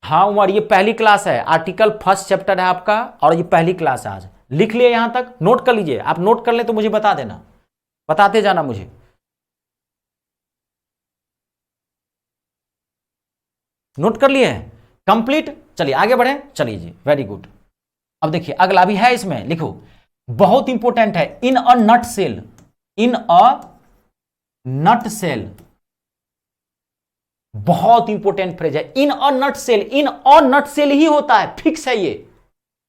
हाँ उमर, ये पहली क्लास है, आर्टिकल फर्स्ट चैप्टर है आपका, और ये पहली क्लास है आज। लिख लिए यहां तक? नोट कर लीजिए। आप नोट कर ले तो मुझे बता देना, बताते जाना मुझे। नोट कर लिए हैं? कंप्लीट। चलिए आगे बढ़े, चलिए जी, वेरी गुड। अब देखिए अगला भी है, इसमें लिखो, बहुत इंपॉर्टेंट है। In a nut cell, in a nut cell, बहुत इंपॉर्टेंट फ्रेज है। In a nut cell, in a nut cell ही होता है, फिक्स है ये।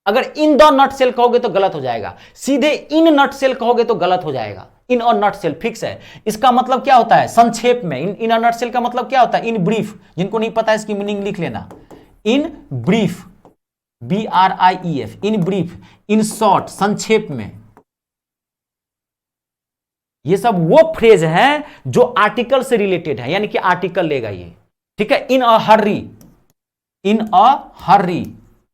अगर इन द नट सेल कहोगे तो गलत हो जाएगा, सीधे इन नट सेल कहोगे तो गलत हो जाएगा। इन अ नट सेल फिक्स है। इसका मतलब क्या होता है संक्षेप में? इन अ नट सेल का मतलब क्या होता है? In brief. जिनको नहीं पता इसकी मीनिंग लिख लेना, in brief, BRIEF, in brief, in short, संक्षेप में। ये सब वो फ्रेज हैं जो आर्टिकल से रिलेटेड है, यानी कि आर्टिकल लेगा ये। ठीक है? In a Harri, in a Harri,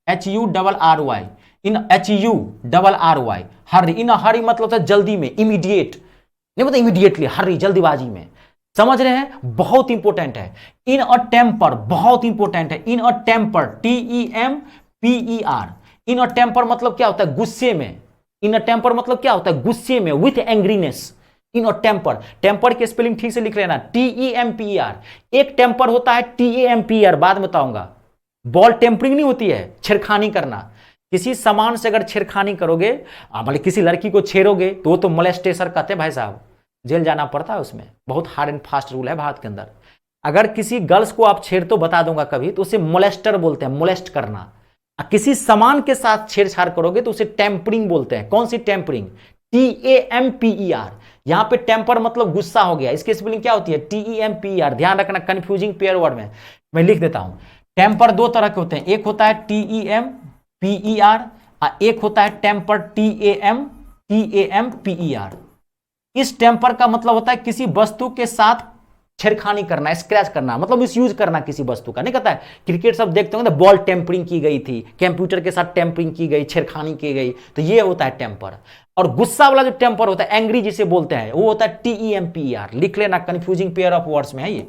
HURRY, in HURRY, Harri. इन अ हर्री मतलब होता है जल्दी में, इमीडिएट, नहीं मतलब इमीडिएटली, हर्री जल्दीबाजी में। समझ रहे हैं? बहुत इंपॉर्टेंट है। इन अ टेम्पर, बहुत इंपॉर्टेंट है। In a temper, TEMPER। In a temper मतलब क्या होता है? गुस्से में। इन अ टेम्पर मतलब क्या होता है? गुस्से में, with angriness. In a temper, temper की स्पेलिंग ठीक से लिख लेना, TEMPER। एक टेम्पर होता है TAMPER, बाद में बताऊंगा। बॉल टेम्परिंग नहीं होती है, छेड़खानी करना। किसी सामान से अगर छेड़खानी करोगे, मतलब किसी लड़की को छेड़ोगे, तो वो तो मोलेस्टेशन कहते हैं भाई साहब, जेल जाना पड़ता है उसमें। बहुत हार्ड एंड फास्ट रूल है भारत के अंदर। अगर किसी गर्ल्स को आप छेड़, तो बता दूंगा कभी, तो उसे मोलेस्टर बोलते हैं, मोलेस्ट करना। किसी सामान के साथ छेड़छाड़ करोगे तो उसे टेम्परिंग बोलते हैं। कौन सी टेम्परिंग? TAMPER। यहां पे टेम्पर मतलब गुस्सा हो गया, इसकी स्पेलिंग क्या होती है? TEMPER। ध्यान रखना, कंफ्यूजिंग पेयर वर्ड में मैं लिख देता हूं। टेम्पर दो तरह के होते हैं, एक होता है TEMPER, एक होता है टेम्पर TAMPER। इस टेम्पर का मतलब होता है किसी वस्तु के साथ छेड़खानी करना, स्क्रैच करना, मतलब मिस यूज करना किसी वस्तु का। नहीं कहता है क्रिकेट सब देखते होंगे, बॉल टेम्परिंग की गई थी, कंप्यूटर के साथ टेम्परिंग की गई, छेड़खानी की गई, तो ये होता है टेम्पर। और गुस्सा वाला जो टेम्पर होता है, एंग्री जिसे बोलते हैं, वो होता है TEMPER। लिख लेना, कंफ्यूजिंग पेयर ऑफ वर्ड्स में है ये।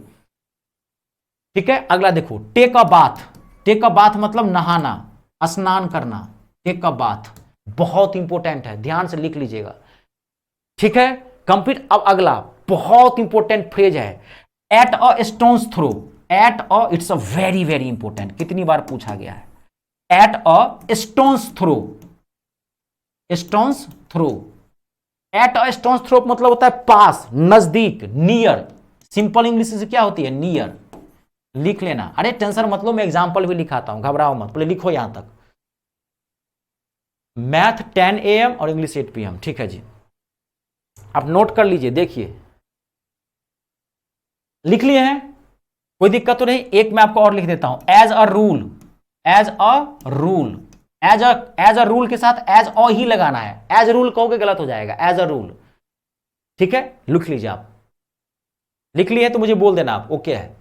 ठीक है? अगला देखो, take a bath. Take a bath मतलब नहाना, स्नान करना। टेक अ बाथ बहुत इंपॉर्टेंट है, ध्यान से लिख लीजिएगा। ठीक है? कंप्लीट। अब अगला बहुत इंपॉर्टेंट फ्रेज है, at a stones throw. At a, it's a very very important, कितनी बार पूछा गया है। At a stones throw, stone's throw. At a stones throw मतलब होता है पास, नजदीक, नियर। सिंपल इंग्लिश से क्या होती है? नियर। लिख लेना। अरे टेंशन मत लो, मैं एग्जांपल भी लिखाता हूं, घबराओ मत, पहले लिखो यहां तक। मैथ 10 AM और इंग्लिश 8 PM। ठीक है जी, आप नोट कर लीजिए, देखिए लिख लिए हैं, कोई दिक्कत तो नहीं। एक मैं आपको और लिख देता हूं, as a rule, as a rule, as a rule के साथ एज अ ही लगाना है। एज रूल कहोगे गलत हो जाएगा, एज अ रूल। ठीक है? लिख लीजिए आप। लिख लिए तो मुझे बोल देना आप ओके है।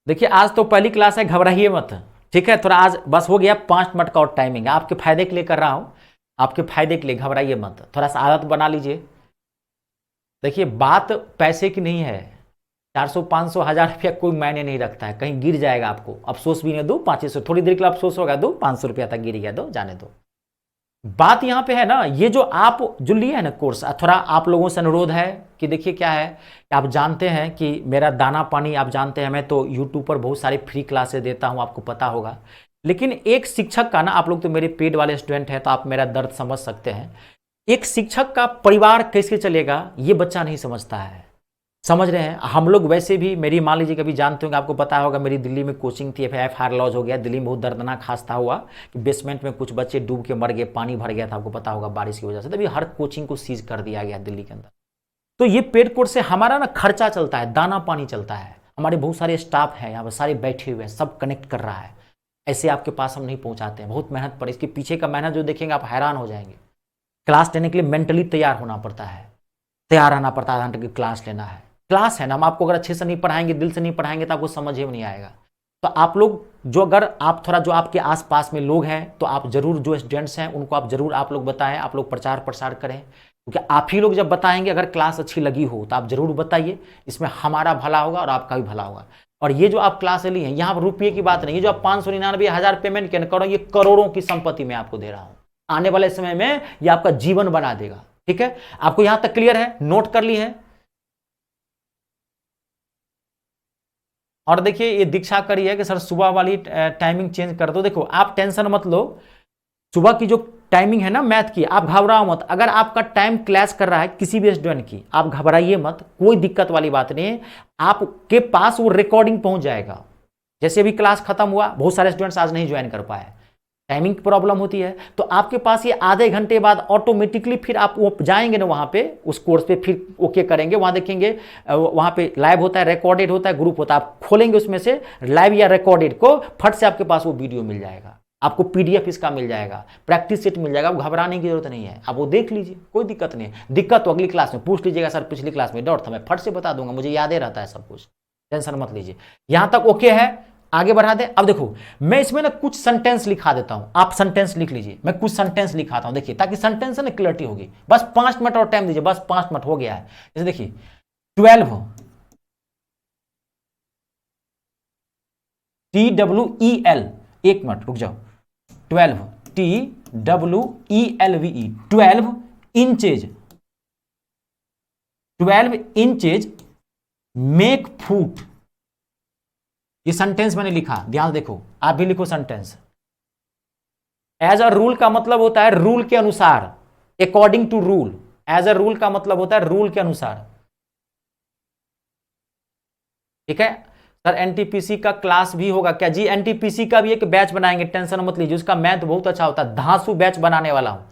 देखिए आज तो पहली क्लास है, घबराइए मत। ठीक है? थोड़ा आज बस हो गया, 5 मिनट का और टाइमिंग है, आपके फायदे के लिए कर रहा हूं, आपके फायदे के लिए, घबराइए मत, थोड़ा सा आदत बना लीजिए। देखिए बात पैसे की नहीं है, 400 500 1000 रुपया कोई मायने नहीं रखता है, कहीं गिर जाएगा आपको, अफसोस भी नहीं, दो 500, थोड़ी देर के लिए अफसोस होगा, दो 500 रुपया तक गिर गया, दो जाने दो। बात यहां पे है ना, ये जो आप जो लिए है ना कोर्स, थोड़ा आप लोगों से अनुरोध है कि देखिए क्या है कि आप जानते हैं कि मेरा दाना पानी आप जानते हैं, मैं तो यूट्यूब पर बहुत सारी फ्री क्लासेस देता हूं, आपको पता होगा। लेकिन एक शिक्षक का ना, आप लोग तो मेरे पेड वाले स्टूडेंट हैं तो आप मेरा दर्द समझ सकते हैं। एक शिक्षक का परिवार कैसे चलेगा ये बच्चा नहीं समझता है। समझ रहे हैं? हम लोग वैसे भी, मेरी मान लीजिए कभी जानते होंगे, आपको पता होगा मेरी दिल्ली में कोचिंग थी, FIR लॉज हो गया, दिल्ली में बहुत दर्दनाक हादसा हुआ कि बेसमेंट में कुछ बच्चे डूब के मर गए, पानी भर गया था, आपको पता होगा बारिश की वजह से, तभी हर कोचिंग को सीज कर दिया गया दिल्ली के अंदर। तो ये पेड कोर्स से हमारा ना खर्चा चलता है, दाना पानी चलता है, हमारे बहुत सारे स्टाफ हैं यहाँ पर, सारे बैठे हुए हैं, सब कनेक्ट कर रहा है। ऐसे आपके पास हम नहीं पहुँचाते हैं, बहुत मेहनत पर, इसके पीछे का मेहनत जो देखेंगे आप हैरान हो जाएंगे। क्लास लेने के लिए मेंटली तैयार होना पड़ता है, तैयार रहना पड़ता है, आधा घंटे की क्लास लेना है। क्लास है ना, हम आपको अगर अच्छे से नहीं पढ़ाएंगे, दिल से नहीं पढ़ाएंगे तो आपको समझ ही नहीं आएगा। तो आप लोग जो, अगर आप थोड़ा जो आपके आसपास में लोग हैं तो आप जरूर, जो स्टूडेंट्स हैं उनको आप जरूर आप लोग बताएं, आप लोग प्रचार प्रसार करें, क्योंकि आप ही लोग जब बताएंगे, अगर क्लास अच्छी लगी हो तो आप जरूर बताइए, इसमें हमारा भला होगा और आपका भी भला होगा। और ये जो आप क्लास ली हैं, यहाँ पर रुपये की बात नहीं, ये जो आप 599 हजार पेमेंट करो, ये करोड़ों की संपत्ति मैं आपको दे रहा हूँ। आने वाले समय में ये आपका जीवन बना देगा। ठीक है, आपको यहां तक क्लियर है, नोट कर ली है। और देखिए ये दीक्षा करी है कि सर सुबह वाली टाइमिंग चेंज कर दो। देखो आप टेंशन मत लो, सुबह की जो टाइमिंग है ना मैथ की, आप घबराओ मत। अगर आपका टाइम क्लैश कर रहा है किसी भी स्टूडेंट की, आप घबराइए मत, कोई दिक्कत वाली बात नहीं है। आपके पास वो रिकॉर्डिंग पहुंच जाएगा। जैसे अभी क्लास खत्म हुआ, बहुत सारे स्टूडेंट्स आज नहीं ज्वाइन कर पाए, टाइमिंग प्रॉब्लम होती है, तो आपके पास ये आधे घंटे बाद ऑटोमेटिकली फिर आप वो जाएंगे ना वहाँ पे, उस कोर्स पे फिर ओके करेंगे, वहाँ देखेंगे वहाँ पे लाइव होता है, रिकॉर्डेड होता है, ग्रुप होता है, आप खोलेंगे उसमें से लाइव या रिकॉर्डेड को, फट से आपके पास वो वीडियो मिल जाएगा, आपको पीडीएफ इसका मिल जाएगा, प्रैक्टिस सेट मिल जाएगा, घबराने की जरूरत नहीं है, आप वो देख लीजिए, कोई दिक्कत नहीं है। दिक्कत तो अगली क्लास में पूछ लीजिएगा, सर पिछली क्लास में डाउट था, मैं फट से बता दूंगा, मुझे याद ही रहता है सब कुछ, टेंशन मत लीजिए। यहां तक ओके है, आगे बढ़ा दे। अब देखो मैं इसमें ना कुछ सेंटेंस लिखा देता हूं, आप सेंटेंस लिख लीजिए, मैं कुछ सेंटेंस लिखाता हूं, देखिए, ताकि सेंटेंस है ना क्लियरिटी होगी। बस 5 मिनट और टाइम दीजिए, बस 5 मिनट हो गया है। जैसे देखिए 12 TWEL, 1 मिनट रुक जाओ, 12 TWELVE, 12 इंचेज, 12 इंचेज मेक फूट। ये सेंटेंस मैंने लिखा, ध्यान देखो, आप भी लिखो सेंटेंस। एज अ रूल का मतलब होता है रूल के अनुसार, according to rule. As a rule का मतलब होता है रूल के अनुसार। ठीक है सर, एनटीपीसी का क्लास भी होगा क्या? जी एनटीपीसी का भी एक बैच बनाएंगे, टेंशन मत लीजिए, उसका मैथ बहुत अच्छा होता है, धांसू बैच बनाने वाला हूं,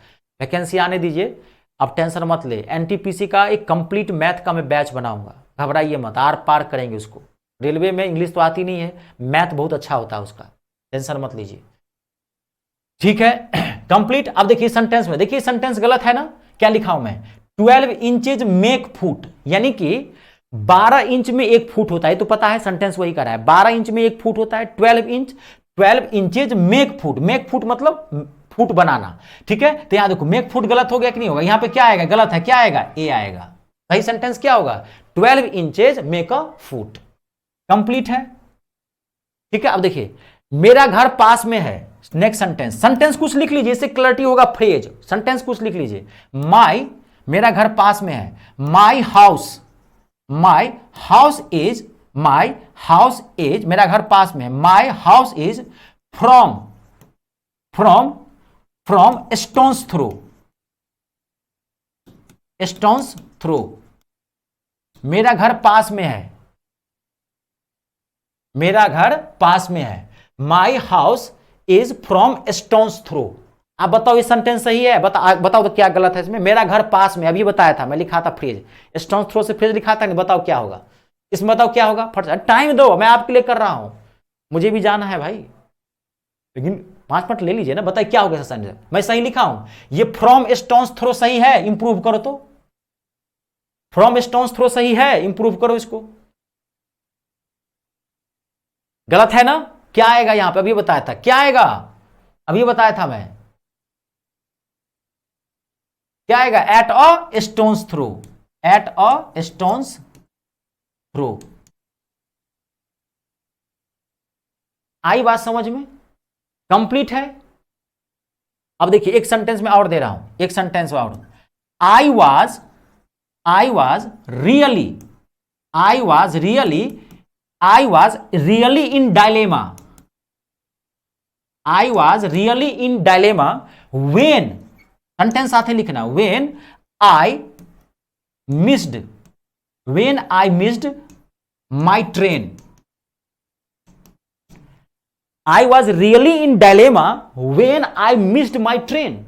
वैकेंसी आने दीजिए, अब टेंशन मत ले। एनटीपीसी का एक कंप्लीट मैथ का मैं बैच बनाऊंगा, घबराइए मत, आर पार करेंगे उसको। रेलवे में इंग्लिश तो आती नहीं है, मैथ बहुत अच्छा होता है उसका, टेंशन मत लीजिए। ठीक है कंप्लीट। अब देखिए सेंटेंस में, देखिए सेंटेंस गलत है ना, क्या लिखा हूं मैं, 12 इंचेज मेक फुट, यानी कि 12 इंच में 1 फुट होता है, तो पता है सेंटेंस वही कर रहा है, 12 इंच में 1 फुट होता है, 12 inches make foot, make foot मतलब फुट बनाना। ठीक है, तो यहां देखो मेक फुट गलत हो गया कि नहीं होगा, यहां पे क्या आएगा, गलत है, क्या आएगा, ए आएगा। सही सेंटेंस क्या होगा, 12 inches make a foot, complete है। ठीक है, अब देखिए मेरा घर पास में है, नेक्स्ट सेंटेंस, सेंटेंस कुछ लिख लीजिए, इससे क्लैरिटी होगा, फ्रेज, सेंटेंस कुछ लिख लीजिए। माई, मेरा घर पास में है, my house, my house is, my house is, मेरा घर पास में है, my house is from, from, from stone's throw, stone's throw, मेरा घर पास में है, मेरा घर पास में है, my house is from stone's throw. आप बताओ ये सेंटेंस सही है, बताओ तो क्या गलत है इसमें, मेरा घर पास में, अभी बताया था मैं, लिखा था फ्रेज, स्टोन्स थ्रो से फ्रेज लिखा था नहीं, बताओ क्या होगा इसमें, बताओ क्या होगा, फट, टाइम दो, मैं आपके लिए कर रहा हूं, मुझे भी जाना है भाई, लेकिन 5 मिनट ले लीजिए ना, बताइए क्या होगा सेंटेंस, मैं सही लिखा हूं, ये फ्रॉम स्टोन्स थ्रो सही है, इंप्रूव करो, तो फ्रॉम स्टोन्स थ्रो सही है, इंप्रूव करो इसको, गलत है ना, क्या आएगा यहां पे, अभी बताया था, क्या आएगा, अभी बताया था मैं, क्या आएगा, at a stones throw, at a stones throw. आई बात समझ में, कंप्लीट है। अब देखिए एक सेंटेंस में और दे रहा हूं, एक सेंटेंस और, I was really, I was really, I was really in dilemma. I was really in dilemma when, sentence साथे लिखना, when I missed my train. I was really in dilemma when I missed my train.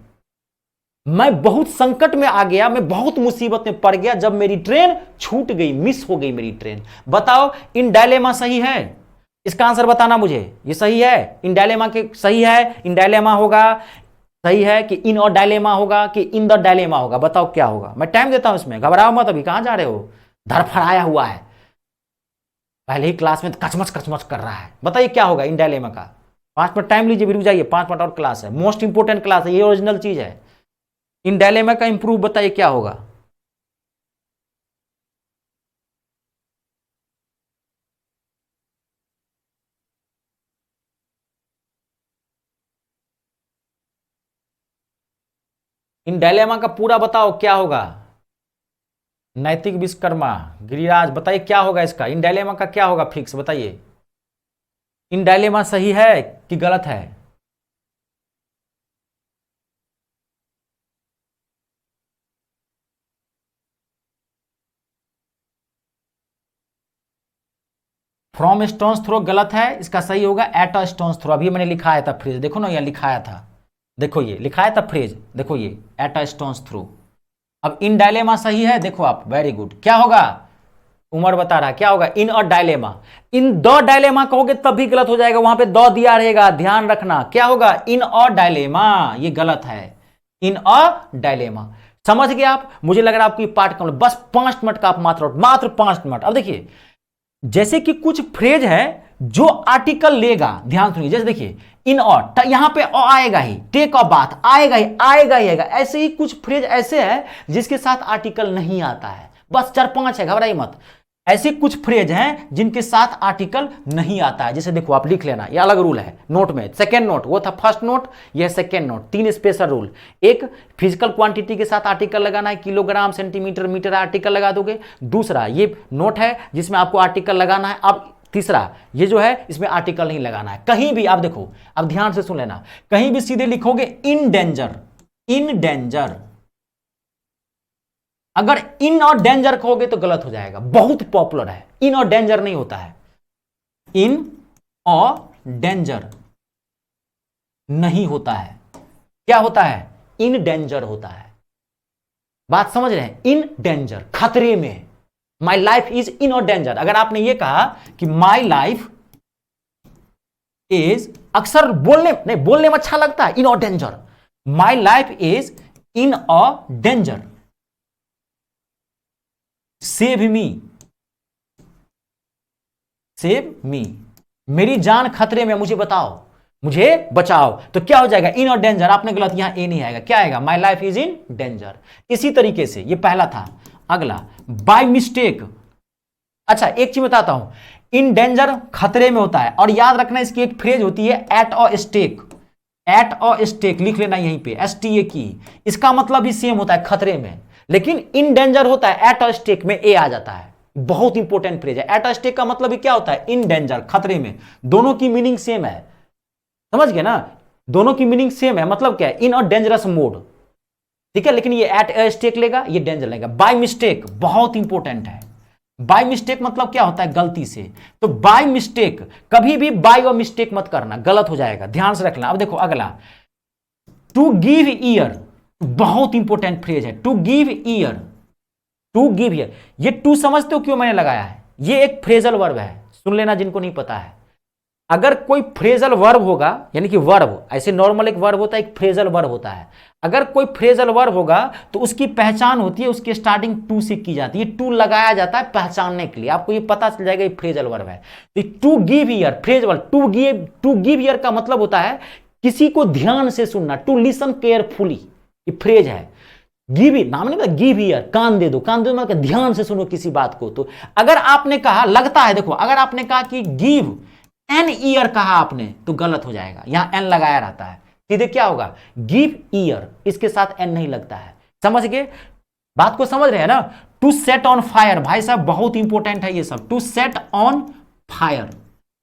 मैं बहुत संकट में आ गया, मैं बहुत मुसीबत में पड़ गया जब मेरी ट्रेन छूट गई, मिस हो गई मेरी ट्रेन। बताओ इन डायलेमा सही है? इसका आंसर बताना मुझे, ये सही है इन डायलेमा के? सही है इन डायलेमा होगा, सही है कि इन और डायलेमा होगा कि इन द डायलेमा होगा? बताओ क्या होगा। मैं टाइम देता हूं इसमें, घबराओ मत, अभी कहां जा रहे हो, धड़फड़ाया हुआ है, पहले ही क्लास में कचमच कचमच कर रहा है। बताइए क्या होगा इन डायलेमा का? 5 मिनट टाइम लीजिए, रुक जाइए, 5 मिनट और क्लास है, मोस्ट इंपोर्टेंट क्लास है, ये ओरिजिनल चीज है। इन डायलेमा का इंप्रूव बताइए क्या होगा? इन डायलेमा का पूरा बताओ क्या होगा। नैतिक विश्वकर्मा, गिरिराज, बताइए क्या होगा इसका, इन डायलेमा का क्या होगा फिक्स बताइए। इन डायलेमा सही है कि गलत है? फ्रॉम स्टोन्स थ्रो गलत है, इसका सही होगा एट अ स्टोन्स थ्रो। अभी मैंने लिखाया था फ्रेज, देखो ना, यह लिखाया था, देखो ये लिखाया था फ्रेज, देखो ये एट अ स्टोन्स थ्रो। अब इन डायलेमा सही है, देखो आप, वेरी गुड। क्या होगा? उमर बता रहा है क्या होगा, इन और डायलेमा। इन द डायलेमा कहोगे तब भी गलत हो जाएगा, वहां पे द दिया रहेगा, ध्यान रखना। क्या होगा? इन और डायलेमा, ये गलत है, इन और डायलेमा। समझ गए आप? मुझे लग रहा है आपकी पाठ कम, बस 5 मिनट का आप मात्र 5 मिनट। अब देखिए, जैसे कि कुछ फ्रेज है जो आर्टिकल लेगा, ध्यान सुनिए, जैसे देखिए इन और, यहां पे आएगा ही, टेक ऑफ बात आएगा ही, आएगा ही आएगा। ऐसे ही कुछ फ्रेज ऐसे है जिसके साथ आर्टिकल नहीं आता है, बस 4-5 है, घबराइए मत। ऐसे कुछ फ्रेज हैं जिनके साथ आर्टिकल नहीं आता है, जैसे देखो आप लिख लेना, ये अलग रूल है नोट में, सेकेंड नोट, वो था फर्स्ट नोट, यह सेकेंड नोट। 3 special rule. एक, फिजिकल क्वांटिटी के साथ आर्टिकल लगाना है, किलोग्राम, सेंटीमीटर, मीटर, आर्टिकल लगा दोगे। दूसरा ये नोट है जिसमें आपको आर्टिकल लगाना है। अब तीसरा ये जो है, इसमें आर्टिकल नहीं लगाना है कहीं भी। आप देखो, अब ध्यान से सुन लेना, कहीं भी सीधे लिखोगे इन डेंजर, इन डेंजर। अगर इन और डेंजर कहोगे तो गलत हो जाएगा, बहुत पॉपुलर है, इन और डेंजर नहीं होता है, इन और डेंजर नहीं होता है। क्या होता है? इन डेंजर होता है। बात समझ रहे हैं? इन डेंजर, खतरे में, माई लाइफ इज इन और डेंजर। अगर आपने ये कहा कि माई लाइफ इज, अक्सर बोलने नहीं, बोलने में अच्छा लगता है इन और danger, my life is in और danger, save me, save me, मेरी जान खतरे में, मुझे बताओ, मुझे बचाओ। तो क्या हो जाएगा? इन और डेंजर। आपने गलत, यहां ए नहीं आएगा, क्या आएगा? माई लाइफ इज इन डेंजर। इसी तरीके से ये पहला था। अगला, बाय मिस्टेक। अच्छा एक चीज बताता हूं, इन डेंजर खतरे में होता है, और याद रखना इसकी एक फ्रेज होती है at a stake, at a stake लिख लेना यहीं पे, STA की। इसका मतलब भी सेम होता है, खतरे में, लेकिन इन डेंजर होता है एट अ स्टेक में ए आ जाता है। बहुत इंपॉर्टेंट फ्रेज है। एट अ स्टेक का मतलब भी क्या होता है? इन डेंजर, खतरे में। दोनों की मीनिंग सेम है, समझ गए ना? दोनों की मीनिंग सेम है, मतलब क्या है? इन और डेंजरस मोड, ठीक है, लेकिन ये एट अ स्टेक लेगा, ये डेंजर लेगा। बाय मिस्टेक बहुत इंपॉर्टेंट है। बाय मिस्टेक मतलब क्या होता है? गलती से। तो बाय मिस्टेक, कभी भी बाय और मिस्टेक मत करना, गलत हो जाएगा, ध्यान से रखना। अब देखो अगला, टू गिव ईयर, बहुत इंपॉर्टेंट फ्रेज है, to give ear, to give ear. ये टू समझते हो क्यों मैंने लगाया है? ये एक फ्रेजल वर्ब है, सुन लेना जिनको नहीं पता है। अगर कोई फ्रेजल वर्ब होगा, यानी कि वर्ब, ऐसे नॉर्मल एक वर्ब होता है, एक फ्रेजल वर्ब होता है। अगर कोई फ्रेजल वर्ब होगा तो उसकी पहचान होती है, उसकी स्टार्टिंग टू से की जाती है, टू लगाया जाता है पहचानने के लिए, आपको ये पता चल जाएगा ये फ्रेजल वर्ब है। तो to give ear, phrase verb, to give ear का मतलब होता है किसी को ध्यान से सुनना, टू लिसन केयरफुली, ये फ्रेज है। गिव, नाम नहीं पता, गिव ईयर, कान दे दो, कान दे दो मतलब ध्यान से सुनो किसी बात को। तो अगर आपने कहा, लगता है, देखो अगर आपने कहा कि गिव एन ईयर कहा आपने, तो गलत हो जाएगा, यहां एन लगाया रहता है, सीधे क्या होगा? गिव ईयर, इसके साथ एन नहीं लगता है। समझ गए? बात को समझ रहे हैं ना? टू सेट ऑन फायर, भाई साहब बहुत इंपॉर्टेंट है ये सब। To set on fire,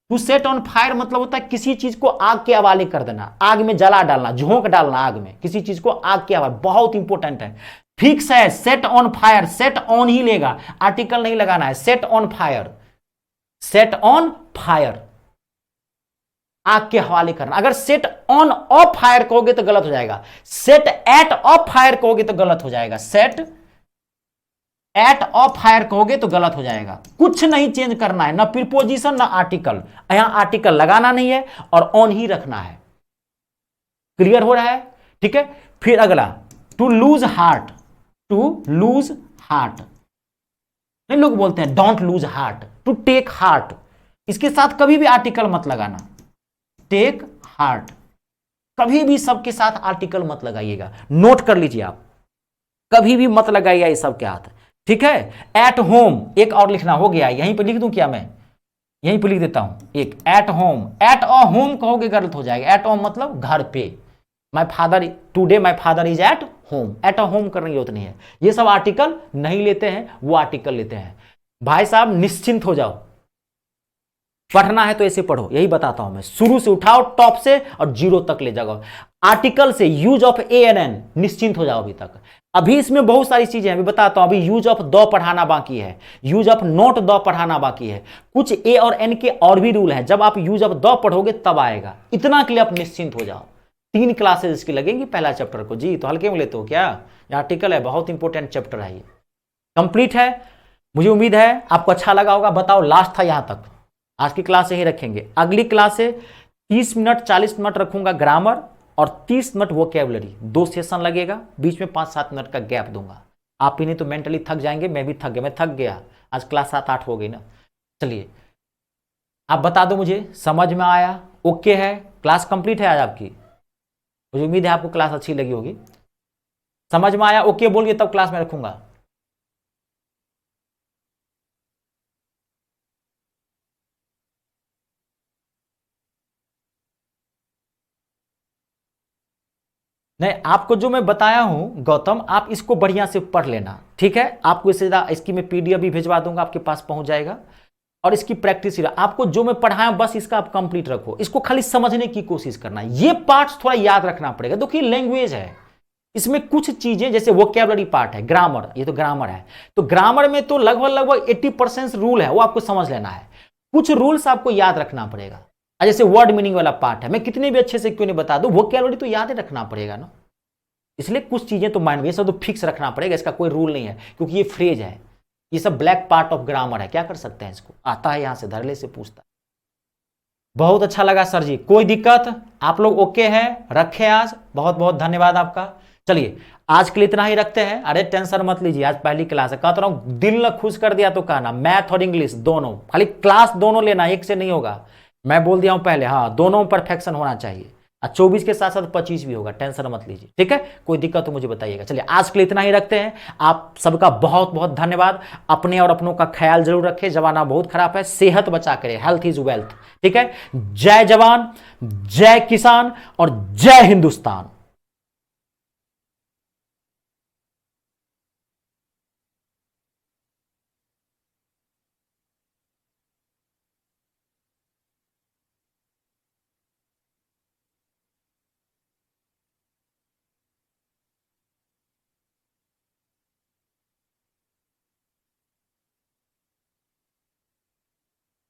to set on fire मतलब होता है किसी चीज को आग के हवाले कर देना, आग में जला डालना, झोंक डालना आग में, किसी चीज को आग के हवाले, बहुत इंपॉर्टेंट है। फिक्स है, set on fire, set on ही लेगा, आर्टिकल नहीं लगाना है। Set on fire, set on fire, set on ही लेगा, आर्टिकल नहीं लगाना है। Set on fire, set on ही लेगा, आर्टिकल नहीं लगाना है। Set on fire, set on ही लेगा, आर्टिकल नहीं लगाना है। Set on fire, set on ही लेगा, आर्टिकल नहीं लगाना है। Set on fire, set on fire, आग के हवाले करना। अगर सेट ऑन ऑफ फायर कहोगे तो गलत हो जाएगा, सेट एट ऑफ फायर कहोगे तो गलत हो जाएगा, सेट एट ऑफ फायर कहोगे तो गलत हो जाएगा। कुछ नहीं चेंज करना है, ना प्रीपोजिशन ना आर्टिकल, यहां आर्टिकल लगाना नहीं है और ऑन ही रखना है। क्लियर हो रहा है? ठीक है। फिर अगला, to lose heart, to lose heart, नहीं लोग बोलते हैं don't lose heart, to take heart, इसके साथ कभी भी आर्टिकल मत लगाना। टेक हार्ट, कभी भी सबके साथ आर्टिकल मत लगाइएगा, नोट कर लीजिए आप, कभी भी मत लगाइए ये सब के हाथ, ठीक है। एट होम, एक और लिखना, हो गया, यहीं पे लिख दूं क्या मैं, यहीं पे लिख देता हूं एक, at home, at a home कहोगे गलत हो जाएगा, एट होम मतलब घर पे, my father, today my father is at home, at a home करने की जरूरत नहीं है, ये सब आर्टिकल नहीं लेते हैं, वो आर्टिकल लेते हैं। भाई साहब निश्चिंत हो जाओ, पढ़ना है तो ऐसे पढ़ो, यही बताता हूं मैं, शुरू से उठाओ टॉप से और जीरो तक ले जाओ, आर्टिकल से use of a an an, निश्चिंत हो जाओ। अभी तक अभी इसमें बहुत सारी चीजें अभी बताता हूं, अभी यूज ऑफ द पढ़ाना बाकी है, यूज ऑफ नॉट द पढ़ाना बाकी है, कुछ ए और एन के और भी रूल है, जब आप यूज ऑफ द पढ़ोगे तब आएगा, इतना के लिए आप निश्चिंत हो जाओ। 3 क्लासेस इसकी लगेंगी पहला चैप्टर को, जी तो हल्के में लेते हो क्या, ये आर्टिकल है, बहुत इंपॉर्टेंट चैप्टर है, ये कंप्लीट है। मुझे उम्मीद है आपको अच्छा लगा होगा। बताओ, लास्ट था यहां तक, आज की क्लास यही रखेंगे, अगली क्लास से 30 मिनट 40 मिनट रखूंगा ग्रामर और 30 मिनट वोकैबुलरी, 2 सेशन लगेगा, बीच में 5-7 मिनट का गैप दूंगा। आप ही नहीं तो मेंटली थक जाएंगे, मैं भी थक गया, मैं थक गया, आज क्लास 7-8 हो गई ना। चलिए आप बता दो मुझे, समझ में आया, ओके है, क्लास कंप्लीट है आज आपकी, मुझे उम्मीद है आपको क्लास अच्छी लगी होगी। समझ में आया, ओके बोलिए तब क्लास में रखूंगा। नहीं, आपको जो मैं बताया हूं गौतम, आप इसको बढ़िया से पढ़ लेना, ठीक है। आपको इससे ज्यादा, इसकी मैं पीडीएफ भी भिजवा दूंगा, आपके पास पहुंच जाएगा, और इसकी प्रैक्टिस ही, आपको जो मैं पढ़ाया बस इसका आप कंप्लीट रखो, इसको खाली समझने की कोशिश करना, ये पार्ट्स थोड़ा याद रखना पड़ेगा। देखिए लैंग्वेज है, इसमें कुछ चीजें जैसे वोकैबुलरी पार्ट है, ग्रामर, ये तो ग्रामर है, तो ग्रामर में तो लगभग 80% रूल है, वो आपको समझ लेना है, कुछ रूल्स आपको याद रखना पड़ेगा। जैसे वर्ड मीनिंग वाला पार्ट है, मैं कितने भी अच्छे से क्यों नहीं बता दूं, वोकैबुलरी तो याद ही रखना पड़ेगा ना, इसलिए कुछ चीजें तो माइंड में, ये सब तो फिक्स रखना पड़ेगा, इसका कोई रूल नहीं है, क्योंकि ये फ्रेज है, ये सब ब्लैक पार्ट ऑफ ग्रामर है, क्या कर सकते हैं, इसको आता है, यहां से धरले से पूछता है। बहुत अच्छा लगा सर जी, कोई दिक्कत, आप लोग ओके हैं, रखे आज, बहुत बहुत धन्यवाद आपका। चलिए आज के लिए इतना ही रखते हैं, अरे टेंशन मत लीजिए, आज पहली क्लास है, कहता हूं दिल न खुश कर दिया तो कहना, मैथ और इंग्लिश दोनों, खाली क्लास दोनों लेना, एक से नहीं होगा, मैं बोल दिया हूं पहले, हाँ दोनों परफेक्शन होना चाहिए, 24 के साथ साथ 25 भी होगा, टेंशन मत लीजिए, ठीक है। कोई दिक्कत तो मुझे बताइएगा। चलिए आज के लिए इतना ही रखते हैं, आप सबका बहुत बहुत धन्यवाद, अपने और अपनों का ख्याल जरूर रखें, जमाना बहुत खराब है, सेहत बचा करें, हेल्थ इज वेल्थ, ठीक है। जय जवान, जय किसान और जय हिंदुस्तान।